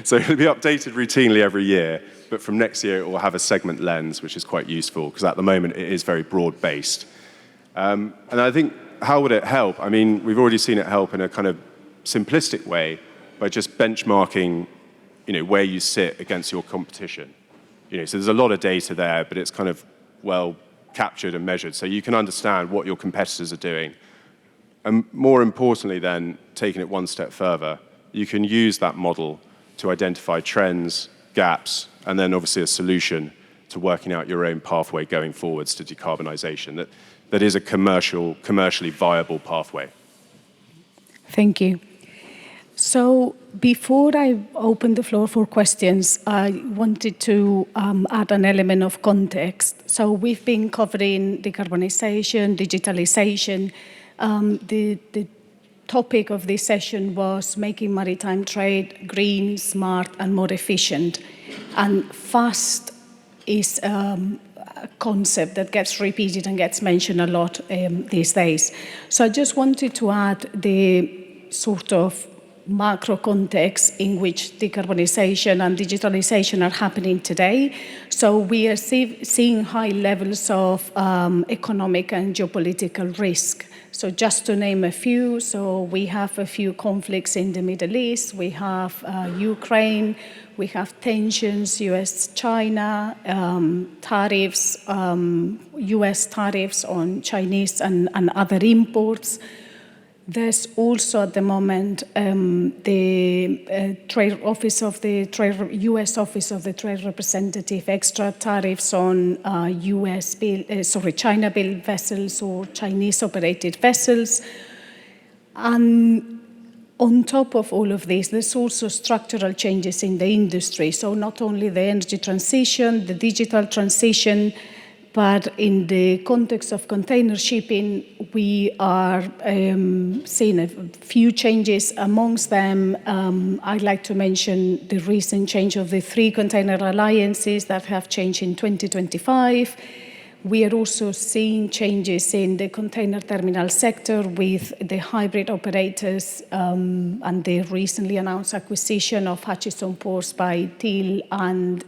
So it'll be updated routinely every year, but from next year it will have a segment lens, which is quite useful, because at the moment it is very broad-based. And I think, how would it help? I mean, we've already seen it help in a kind of simplistic way by just benchmarking, where you sit against your competition. So there's a lot of data there, but it's kind of well captured and measured, so you can understand what your competitors are doing. And more importantly then, taking it one step further, you can use that model to identify trends, gaps, and then obviously a solution to working out your own pathway going forwards to decarbonisation that is a commercially viable pathway. Thank you. So before I open the floor for questions, I wanted to add an element of context. So we've been covering decarbonisation, digitalisation. The topic of this session was making maritime trade green, smart, and more efficient. And fast is a concept that gets repeated and gets mentioned a lot these days. So I just wanted to add the sort of macro context in which decarbonisation and digitalisation are happening today. So we are seeing high levels of economic and geopolitical risk. So just to name a few, so we have a few conflicts in the Middle East, we have Ukraine, we have tensions, US-China, tariffs, US tariffs on Chinese and other imports. There's also at the moment the Trade Office of the U.S. Office of the Trade Representative extra tariffs on China-built vessels or Chinese-operated vessels. And on top of all of this, there's also structural changes in the industry. So not only the energy transition, the digital transition, but in the context of container shipping, we are seeing a few changes. Amongst them, I'd like to mention the recent change of the 3 container alliances that have changed in 2025. We are also seeing changes in the container terminal sector with the hybrid operators and the recently announced acquisition of Hutchison Ports by Teal and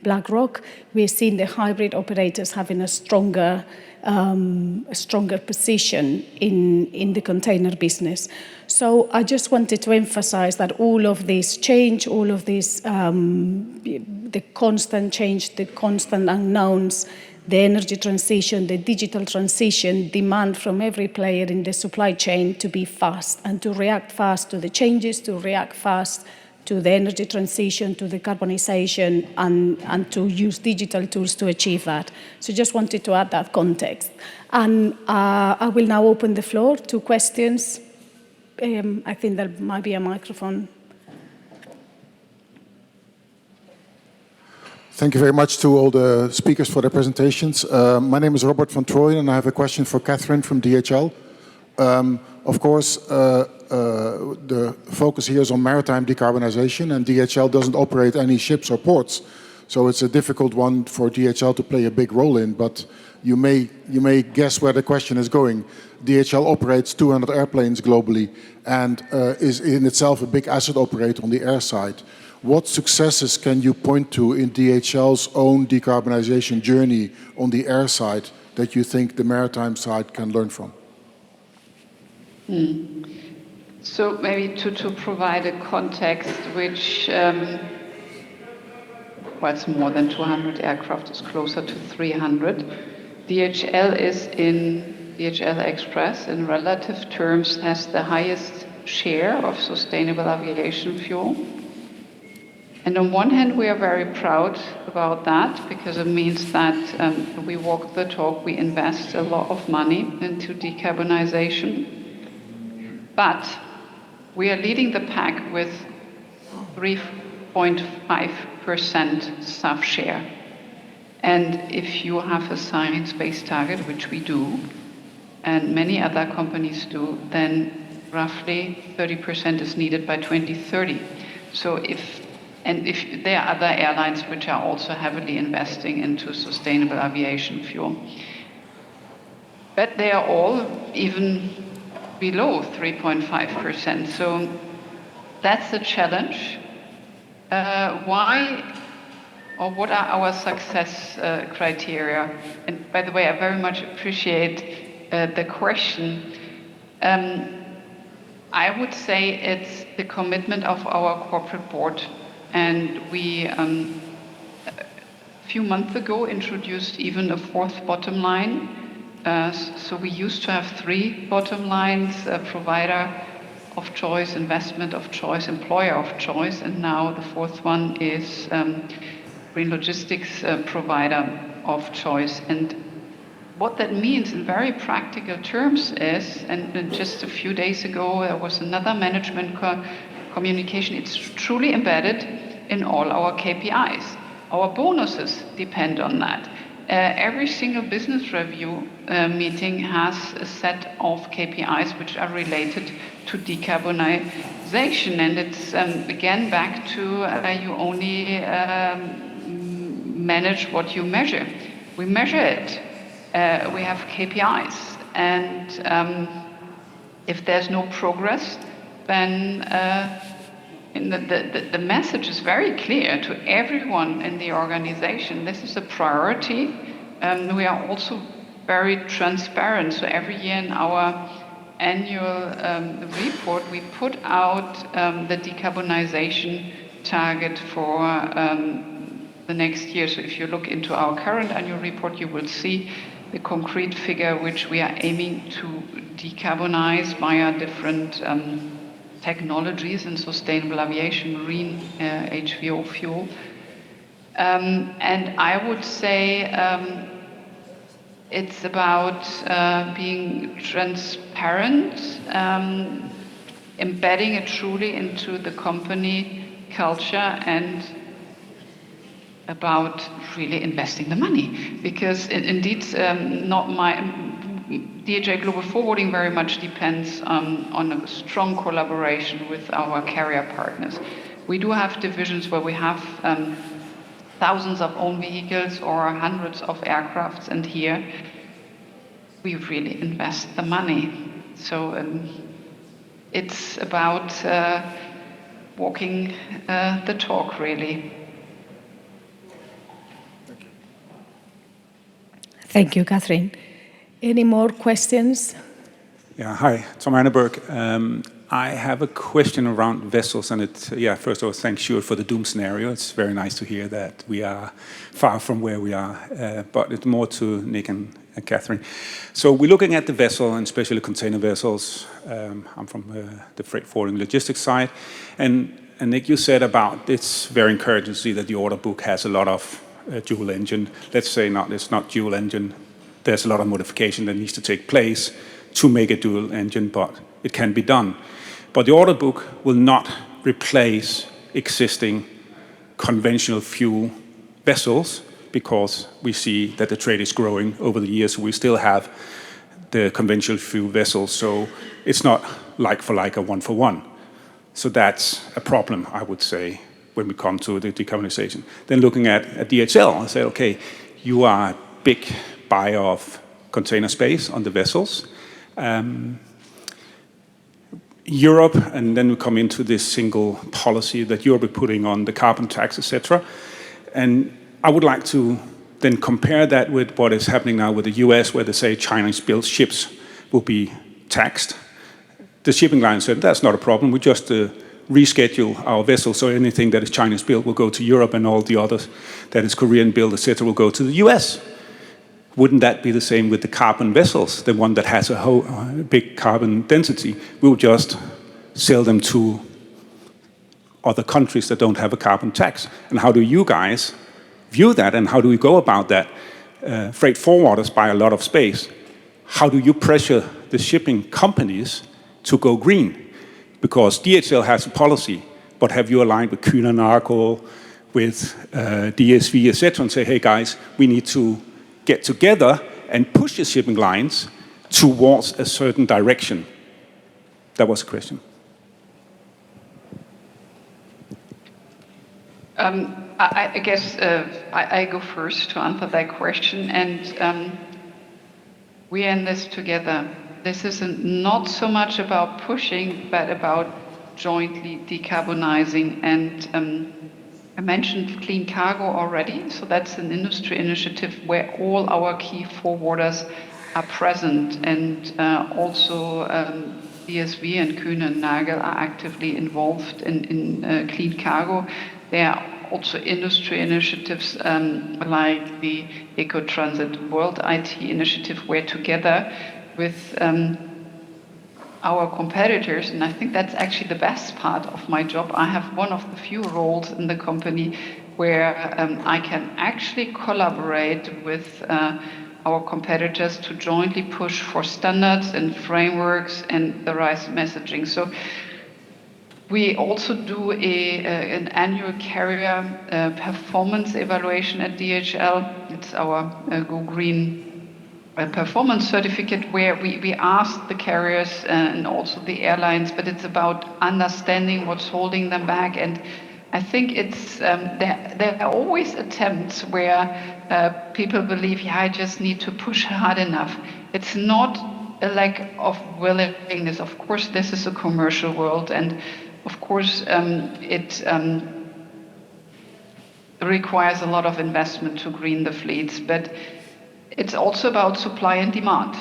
BlackRock. We're seeing the hybrid operators having a stronger position in the container business. So I just wanted to emphasize that all of this change, all of this, the constant change, the constant unknowns, the energy transition, the digital transition, demand from every player in the supply chain to be fast and to react fast to the changes, to react fast to the energy transition, to decarbonization, and to use digital tools to achieve that. So just wanted to add that context. And I will now open the floor to questions. I think there might be a microphone. Thank you very much to all the speakers for their presentations. My name is Robert van Trooijen, and I have a question for Catherine from DHL. Of course, the focus here is on maritime decarbonization, and DHL doesn't operate any ships or ports. So it's a difficult one for DHL to play a big role in, but you may guess where the question is going. DHL operates 200 airplanes globally and is in itself a big asset operator on the air side. What successes can you point to in DHL's own decarbonization journey on the air side that you think the maritime side can learn from? So maybe to provide a context which, well, it's more than 200 aircraft, it's closer to 300. DHL is in DHL Express, in relative terms, has the highest share of sustainable aviation fuel. And on one hand, we are very proud about that because it means that we walk the talk, we invest a lot of money into decarbonization. But we are leading the pack with 3.5% SAF share. And if you have a science-based target, which we do, and many other companies do, then roughly 30% is needed by 2030. So if there are other airlines which are also heavily investing into sustainable aviation fuel. But they are all even below 3.5%. So that's the challenge. Why or what are our success criteria? And by the way, I very much appreciate the question. I would say it's the commitment of our corporate board. And we, a few months ago, introduced even a fourth bottom line. So we used to have 3 bottom lines, provider of choice, investment of choice, employer of choice, and now the fourth one is green logistics provider of choice. And what that means in very practical terms is, and just a few days ago there was another management communication, it's truly embedded in all our KPIs. Our bonuses depend on that. Every single business review meeting has a set of KPIs which are related to decarbonization. And it's again back to you only manage what you measure. We measure it. We have KPIs. And if there's no progress, then the message is very clear to everyone in the organization. This is a priority. We are also very transparent. So every year in our annual report, we put out the decarbonization target for the next year. So if you look into our current annual report, you will see the concrete figure which we are aiming to decarbonize via different technologies in sustainable aviation, marine, HVO fuel. And I would say it's about being transparent, embedding it truly into the company culture, and about really investing the money. Because indeed, DHL Global Forwarding very much depends on a strong collaboration with our carrier partners. We do have divisions where we have thousands of own vehicles or hundreds of aircrafts, and here we really invest the money. So it's about walking the talk, really. Thank you, Catherine. Any more questions? Yeah, hi, Tom Arneberg. I have a question around vessels, and first of all, thanks Stuart for the doom scenario. It's very nice to hear that we are far from where we are, but it's more to Nick and Catherine. So we're looking at the vessel, and especially container vessels. I'm from the freight forwarding logistics side, and Nick, you said about it's very encouraging to see that the order book has a lot of dual engine. Let's say it's not dual engine. There's a lot of modification that needs to take place to make a dual engine, but it can be done. But the order book will not replace existing conventional fuel vessels, because we see that the trade is growing over the years. We still have the conventional fuel vessels, so it's not like for like a one for one. So that's a problem, I would say, when we come to the decarbonization. Then looking at DHL, I said, okay, you are a big buyer of container space on the vessels. Europe, and then we come into this single policy that Europe is putting on the carbon tax, etc. And I would like to then compare that with what is happening now with the US, where they say Chinese-built ships will be taxed. The shipping line said, that's not a problem, we just reschedule our vessels, so anything that is Chinese-built will go to Europe, and all the others that is Korean-built, etc., will go to the US. Wouldn't that be the same with the carbon vessels, the one that has a big carbon density? We'll just sell them to other countries that don't have a carbon tax. And how do you guys view that, and how do we go about that? Freight forwarders buy a lot of space. How do you pressure the shipping companies to go green? Because DHL has a policy, but have you aligned with Kuehne + Nagel, with DSV, etc., and say, hey guys, we need to get together and push the shipping lines towards a certain direction? That was the question. I guess I go first to answer that question, and we are in this together. This is not so much about pushing, but about jointly decarbonizing. And I mentioned clean cargo already, so that's an industry initiative where all our key forwarders are present, and also DSV and Kuehne + Nagel are actively involved in clean cargo. There are also industry initiatives like the Eco-Transit World IT initiative, where together with our competitors, and I think that's actually the best part of my job. I have one of the few roles in the company where I can actually collaborate with our competitors to jointly push for standards and frameworks and the right messaging. So we also do an annual carrier performance evaluation at DHL. It's our Go Green performance certificate, where we ask the carriers and also the airlines, but it's about understanding what's holding them back. And I think it's there are always attempts where people believe, yeah, I just need to push hard enough. It's not a lack of willingness. Of course, this is a commercial world, and of course it requires a lot of investment to green the fleets, but it's also about supply and demand.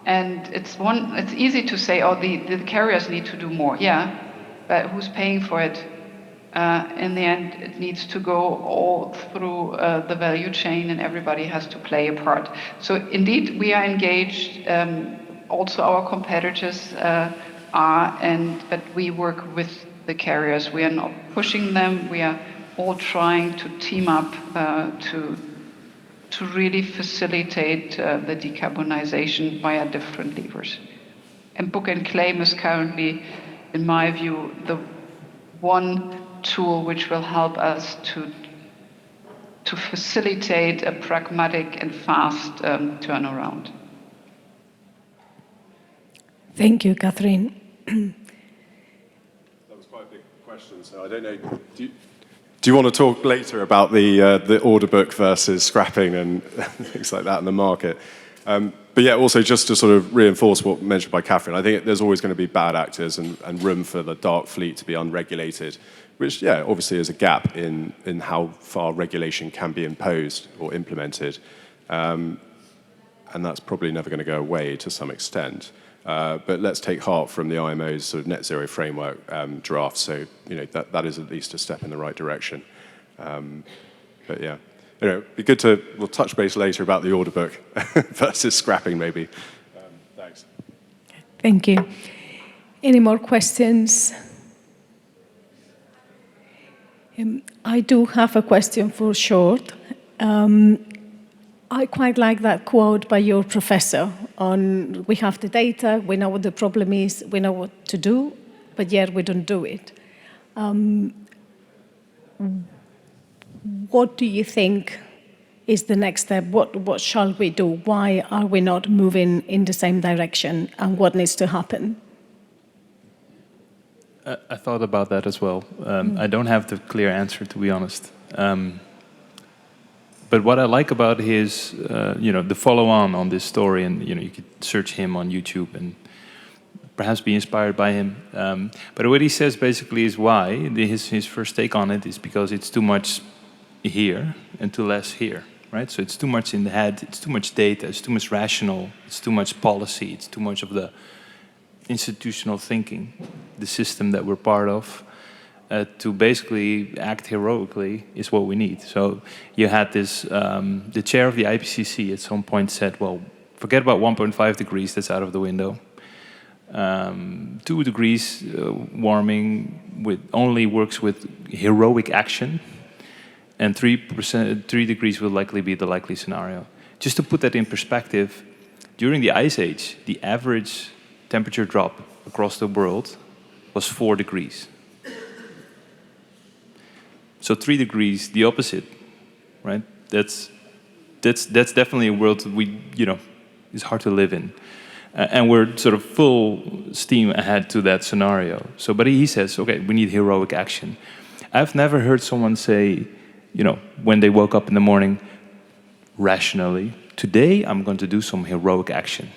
And it's easy to say, oh, the carriers need to do more. Yeah, but who's paying for it? In the end, it needs to go all through the value chain, and everybody has to play a part. So indeed, we are engaged. Also, our competitors but we work with the carriers. We are not pushing them. We are all trying to team up to really facilitate the decarbonization via different levers. And book and claim is currently, in my view, the one tool which will help us to facilitate a pragmatic and fast turnaround. Thank you, Catherine. That was quite a big question, so I don't know. Do you want to talk later about the order book versus scrapping and things like that in the market? But yeah, also just to sort of reinforce what mentioned by Catherine, I think there's always going to be bad actors and room for the dark fleet to be unregulated, which, yeah, obviously is a gap in how far regulation can be imposed or implemented. And that's probably never going to go away to some extent. But let's take heart from the IMO's sort of net zero framework draft. So, that is at least a step in the right direction. But yeah, it'd be good we'll touch base later about the order book versus scrapping maybe. Thanks. Thank you. Any more questions? I do have a question for short. I quite like that quote by your professor on, we have the data, we know what the problem is, we know what to do, but yet we don't do it. What do you think is the next step? What shall we do? Why are we not moving in the same direction? And what needs to happen? I thought about that as well. I don't have the clear answer, to be honest. But what I like about his, the follow-on this story, and you could search him on YouTube and perhaps be inspired by him. But what he says basically is why his first take on it is because it's too much here and too less here, right? So it's too much in the head, it's too much data, it's too much rational, it's too much policy, it's too much of the institutional thinking, the system that we're part of, to basically act heroically is what we need. So you had this, the chair of the IPCC at some point said, well, forget about 1.5 degrees, that's out of the window. 2 degrees warming only works with heroic action, and 3 degrees will likely be the likely scenario. Just to put that in perspective, during the Ice Age, the average temperature drop across the world was 4 degrees. So 3 degrees, the opposite, right? That's definitely a world that is hard to live in. And we're sort of full steam ahead to that scenario. So, but he says, okay, we need heroic action. I've never heard someone say, when they woke up in the morning, rationally, today I'm going to do some heroic action.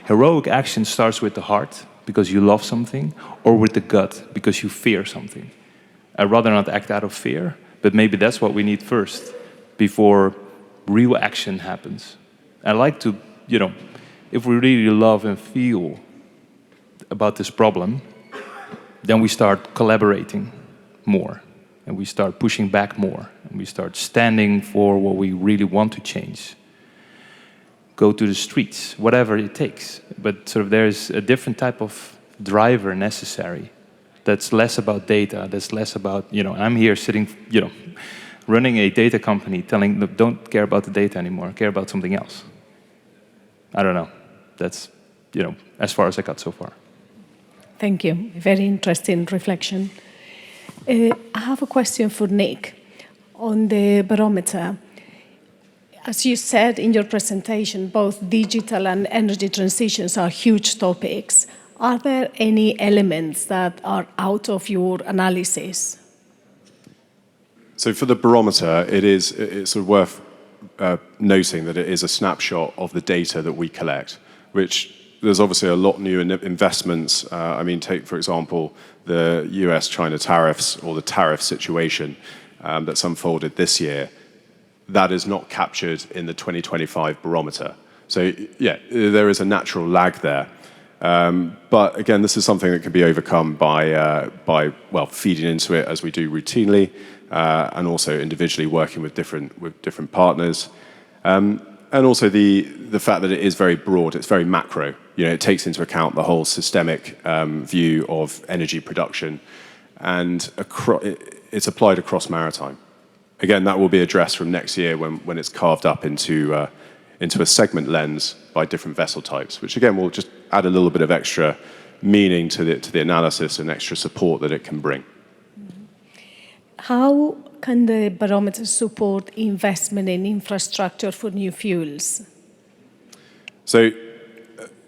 Heroic action starts with the heart, because you love something, or with the gut, because you fear something. I'd rather not act out of fear, but maybe that's what we need first, before real action happens. I like to, if we really love and feel about this problem, then we start collaborating more, and we start pushing back more, and we start standing for what we really want to change. Go to the streets, whatever it takes. But sort of there's a different type of driver necessary that's less about data, that's less about, I'm here sitting, running a data company telling them, don't care about the data anymore, care about something else. I don't know. That's, as far as I got so far. Thank you. Very interesting reflection. I have a question for Nick on the barometer. As you said in your presentation, both digital and energy transitions are huge topics. Are there any elements that are out of your analysis? So for the barometer, it's sort of worth noting that it is a snapshot of the data that we collect, which there's obviously a lot new investments. Take, for example, the US-China tariffs or the tariff situation that's unfolded this year. That is not captured in the 2025 barometer. So, yeah, there is a natural lag there. But again, this is something that can be overcome by feeding into it as we do routinely, and also individually working with different partners. And also the fact that it is very broad, it's very macro. It takes into account the whole systemic view of energy production, and it's applied across maritime. Again, that will be addressed from next year when it's carved up into a segment lens by different vessel types, which again will just add a little bit of extra meaning to the analysis and extra support that it can bring. How can the barometer support investment in infrastructure for new fuels? So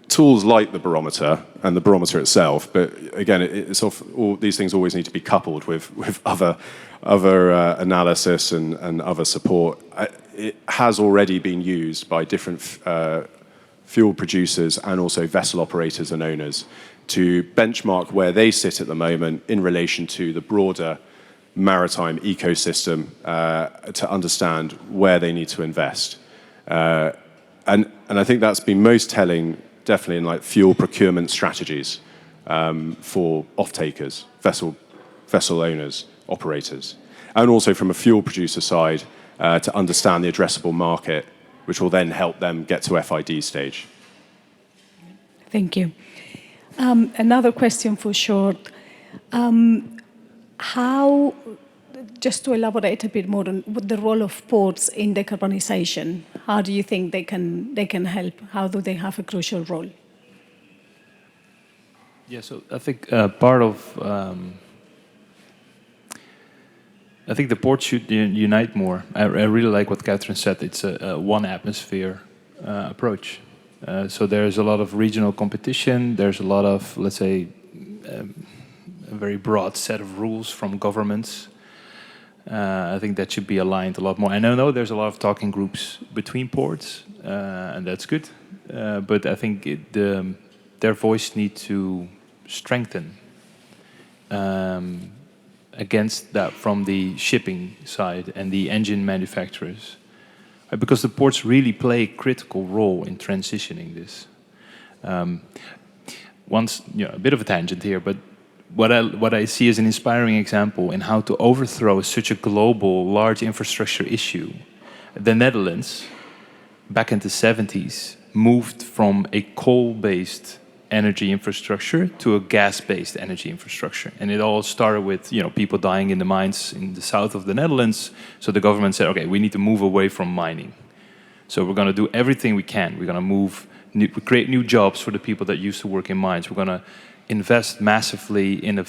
tools like the barometer and the barometer itself, but again, all these things always need to be coupled with other analysis and other support. It has already been used by different fuel producers and also vessel operators and owners to benchmark where they sit at the moment in relation to the broader maritime ecosystem, to understand where they need to invest. And I think that's been most telling, definitely in fuel procurement strategies for off-takers, vessel owners, operators, and also from a fuel producer side to understand the addressable market, which will then help them get to FID stage. Thank you. Another question for short. How, just to elaborate a bit more on the role of ports in decarbonization, how do you think they can help? How do they have a crucial role? Yeah, so I think part of I think the ports should unite more. I really like what Catherine said. It's a one atmosphere approach. So there's a lot of regional competition. There's a lot of, let's say, a very broad set of rules from governments. I think that should be aligned a lot more. And I know there's a lot of talking groups between ports, and that's good. But I think their voice needs to strengthen against that from the shipping side and the engine manufacturers. Because the ports really play a critical role in transitioning this. A bit of a tangent here, but what I see as an inspiring example in how to overthrow such a global, large infrastructure issue. The Netherlands, back in the 70s, moved from a coal-based energy infrastructure to a gas-based energy infrastructure. And it all started with people dying in the mines in the south of the Netherlands. So the government said, okay, we need to move away from mining. So we're going to do everything we can. We're going to create new jobs for the people that used to work in mines. We're going to invest massively in a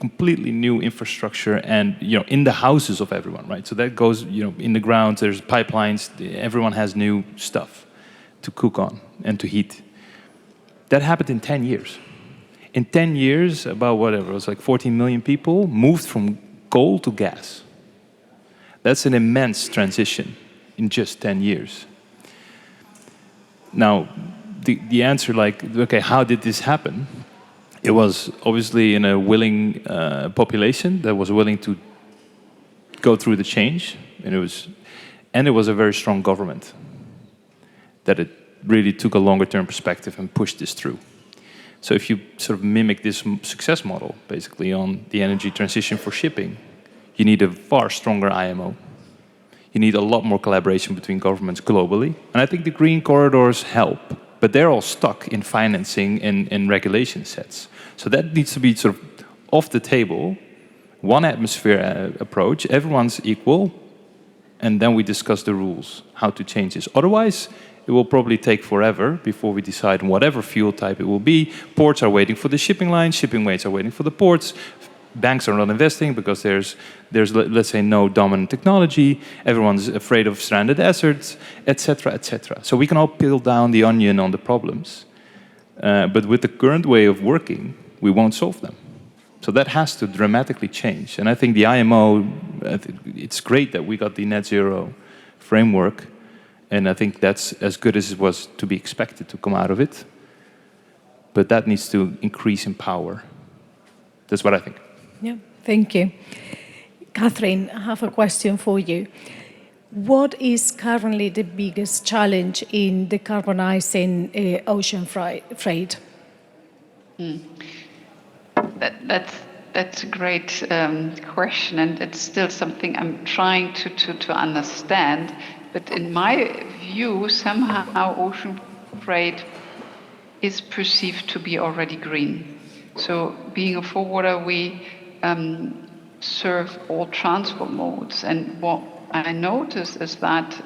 completely new infrastructure and in the houses of everyone, right? So that goes in the ground. There's pipelines. Everyone has new stuff to cook on and to heat. That happened in 10 years. In 10 years, about whatever, it was like 14 million people moved from coal to gas. That's an immense transition in just 10 years. Now, the answer, okay, how did this happen? It was obviously in a willing population that was willing to go through the change, and it was a very strong government that it really took a longer-term perspective and pushed this through. So if you sort of mimic this success model, basically, on the energy transition for shipping, you need a far stronger IMO. You need a lot more collaboration between governments globally. And I think the green corridors help, but they're all stuck in financing and regulation sets. So that needs to be sort of off the table, one atmosphere approach, everyone's equal, and then we discuss the rules, how to change this. Otherwise, it will probably take forever before we decide on whatever fuel type it will be. Ports are waiting for the shipping lines, shipping lanes are waiting for the ports. Banks are not investing because there's let's say, no dominant technology. Everyone's afraid of stranded assets, etc., etc. So we can all peel down the onion on the problems. But with the current way of working, we won't solve them. So that has to dramatically change. And I think the IMO, it's great that we got the net zero framework. And I think that's as good as it was to be expected to come out of it. But that needs to increase in power. That's what I think. Yeah, thank you. Catherine, I have a question for you. What is currently the biggest challenge in decarbonizing ocean freight? That's a great question, and it's still something I'm trying to understand. But in my view, somehow ocean freight is perceived to be already green. So being a forwarder, we serve all transport modes. And what I notice is that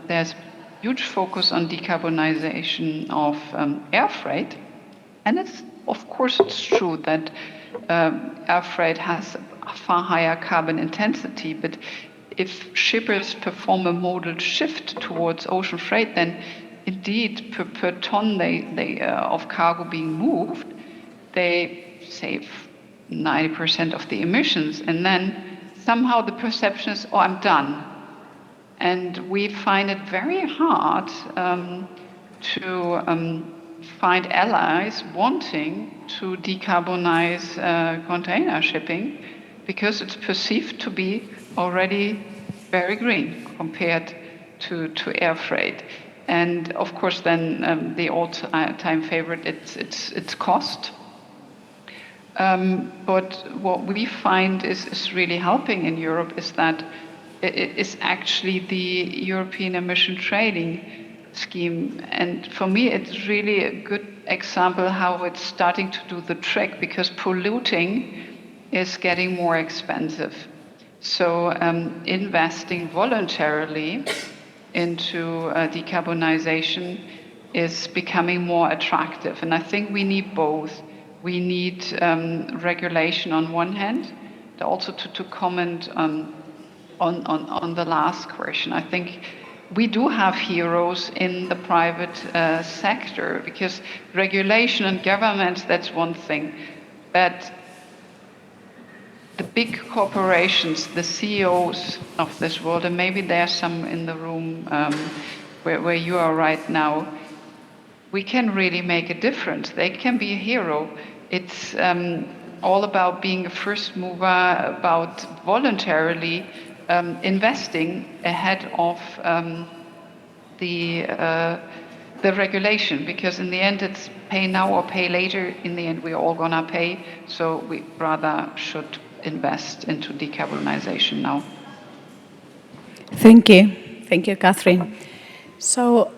there's huge focus on decarbonization of air freight. And of course, it's true that air freight has a far higher carbon intensity, but if shippers perform a modal shift towards ocean freight, then indeed per ton of cargo being moved, they save 90% of the emissions. And then somehow the perception is, oh, I'm done. And we find it very hard to find allies wanting to decarbonize container shipping because it's perceived to be already very green compared to air freight. And of course, then the all-time favorite, it's cost. But what we find is really helping in Europe is that it is actually the European emission trading scheme. And for me, it's really a good example how it's starting to do the trick, because polluting is getting more expensive. So investing voluntarily into decarbonization is becoming more attractive. And I think we need both. we need regulation on one hand. Also to comment on the last question, I think we do have heroes in the private sector, because regulation and government, that's one thing. But the big corporations, the CEOs of this world, and maybe there's some in the room where you are right now, we can really make a difference. They can be a hero. It's all about being a first mover, about voluntarily investing ahead of the regulation, because in the end it's pay now or pay later. In the end we're all gonna pay, so we rather should invest into decarbonization now. Thank you, Catherine. So,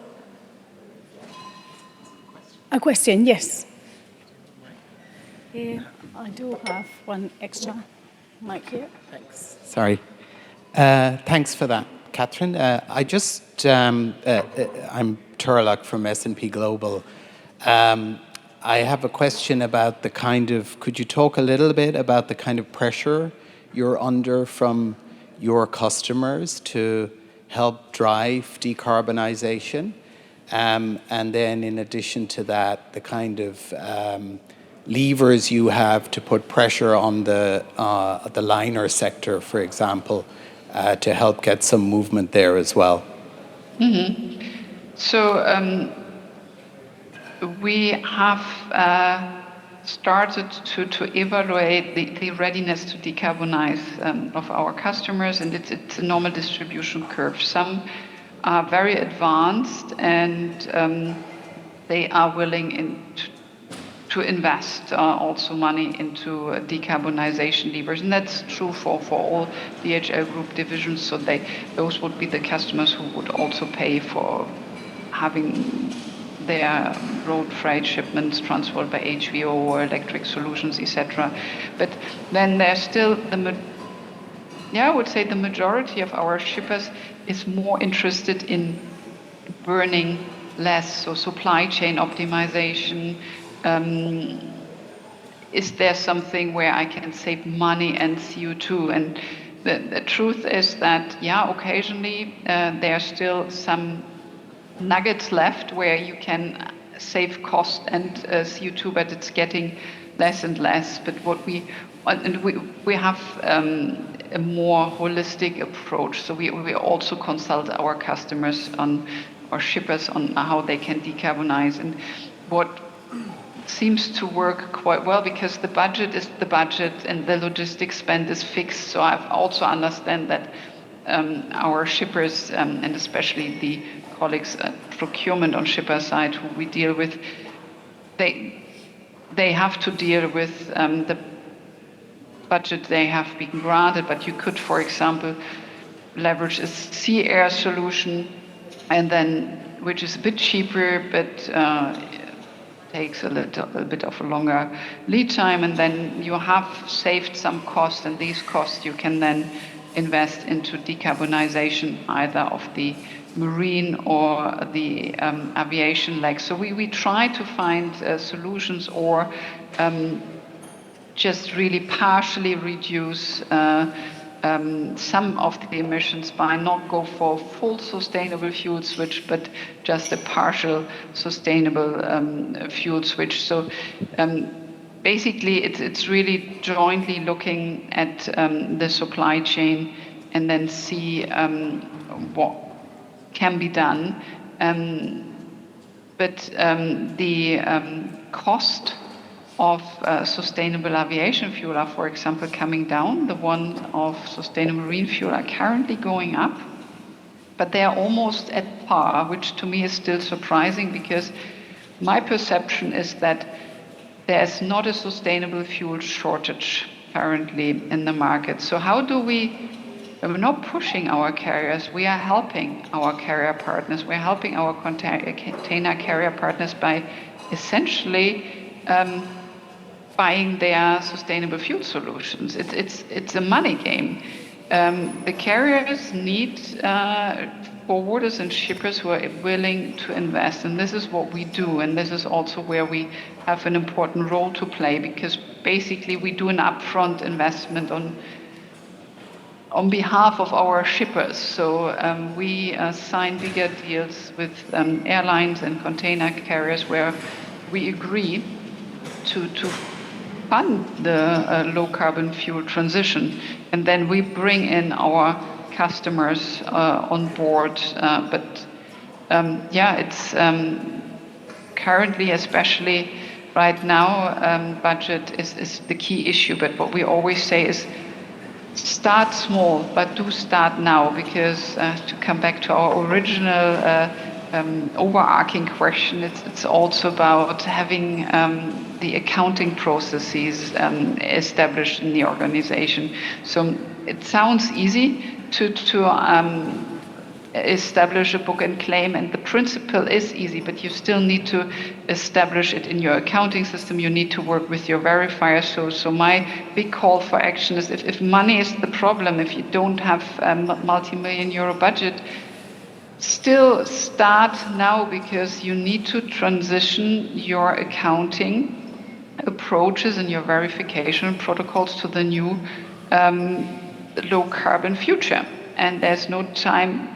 a question, yes. I do have one extra mic here. Thanks. Sorry. Thanks for that, Catherine. I'm Turlock from S&P Global. I have a question about the could you talk a little bit about the kind of pressure you're under from your customers to help drive decarbonization? And then in addition to that, the kind of levers you have to put pressure on the liner sector, for example, to help get some movement there as well. Mm-hmm. So we have started to evaluate the readiness to decarbonize of our customers, and it's a normal distribution curve. Some are very advanced, and they are willing to invest also money into decarbonization levers, and that's true for all DHL Group divisions. So those would be the customers who would also pay for having their road freight shipments transported by HVO or electric solutions, etc. But then there's still I would say the majority of our shippers is more interested in burning less, so supply chain optimization. Is there something where I can save money and CO2? And the truth is that, occasionally there are still some nuggets left where you can save cost and CO2, but it's getting less and less. But we have a more holistic approach. So we also consult our customers or shippers on how they can decarbonize, and what seems to work quite well, because the budget is the budget and the logistics spend is fixed. So I also understand that our shippers, and especially the colleagues at procurement on shipper side who we deal with, they have to deal with the budget they have been granted. But you could, for example, leverage a sea air solution, and then which is a bit cheaper, but takes a little bit of a longer lead time, and then you have saved some cost, and these costs you can then invest into decarbonization either of the marine or the aviation leg. So we try to find solutions, or just really partially reduce some of the emissions by not go for full sustainable fuel switch, but just a partial sustainable fuel switch. So basically it's really jointly looking at the supply chain and then see what can be done. But the cost of sustainable aviation fuel are, for example, coming down. The one of sustainable marine fuel are currently going up, but they are almost at par, which to me is still surprising, because my perception is that there's not a sustainable fuel shortage currently in the market. So how do we're not pushing our carriers, we are helping our carrier partners, we're helping our container carrier partners by essentially buying their sustainable fuel solutions. It's a money game. the carriers need forwarders and shippers who are willing to invest, and this is what we do, and this is also where we have an important role to play, because basically we do an upfront investment on behalf of our shippers. So we sign bigger deals with airlines and container carriers where we agree to fund the low carbon fuel transition, and then we bring in our customers on board. But it's currently, especially right now, budget is the key issue. But what we always say is start small, but do start now, because to come back to our original overarching question, it's also about having the accounting processes established in the organization. So it sounds easy to establish a book and claim, and the principle is easy, but you still need to establish it in your accounting system. You need to work with your verifier. So my big call for action is, if money is the problem, if you don't have a multi-million euro budget, still start now, because you need to transition your accounting approaches and your verification protocols to the new low carbon future. And there's no time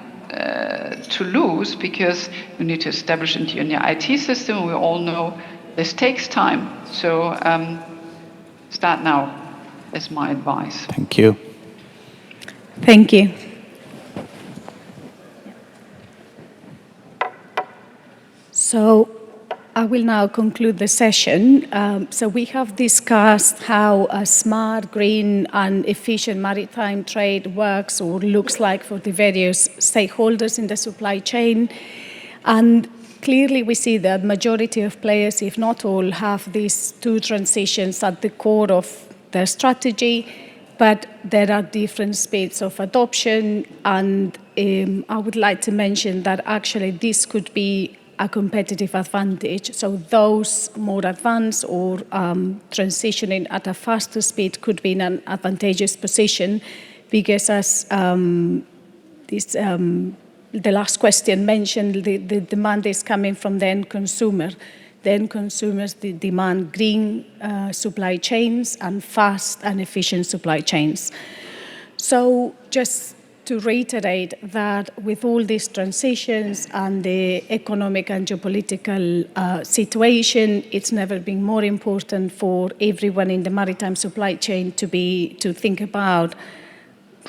to lose, because you need to establish it in your IT system. We all know this takes time. So start now is my advice. Thank you. Thank you. So I will now conclude the session. So we have discussed how a smart, green, and efficient maritime trade works or looks like for the various stakeholders in the supply chain. And clearly we see that majority of players, if not all, have these two transitions at the core of their strategy, but there are different speeds of adoption. And I would like to mention that actually this could be a competitive advantage. So those more advanced or transitioning at a faster speed could be in an advantageous position, because as the last question mentioned, the demand is coming from the end consumer. The end consumers demand green supply chains and fast and efficient supply chains. So just to reiterate that with all these transitions and the economic and geopolitical situation, it's never been more important for everyone in the maritime supply chain to think about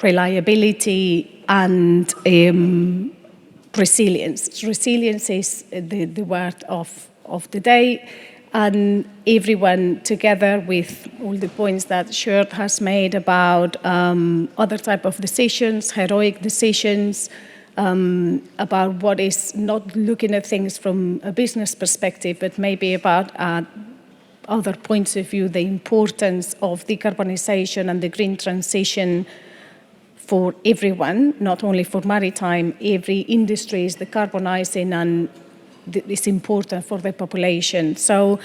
reliability and resilience. Resilience is the word of the day. And everyone together with all the points that Sjoerd has made about other type of decisions, heroic decisions, about what is not looking at things from a business perspective, but maybe about other points of view, the importance of decarbonization and the green transition for everyone, not only for maritime. Every industry is decarbonizing, and it's important for the population. So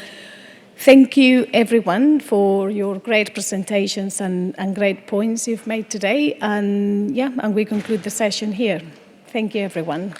thank you everyone for your great presentations and great points you've made today. And we conclude the session here. Thank you everyone.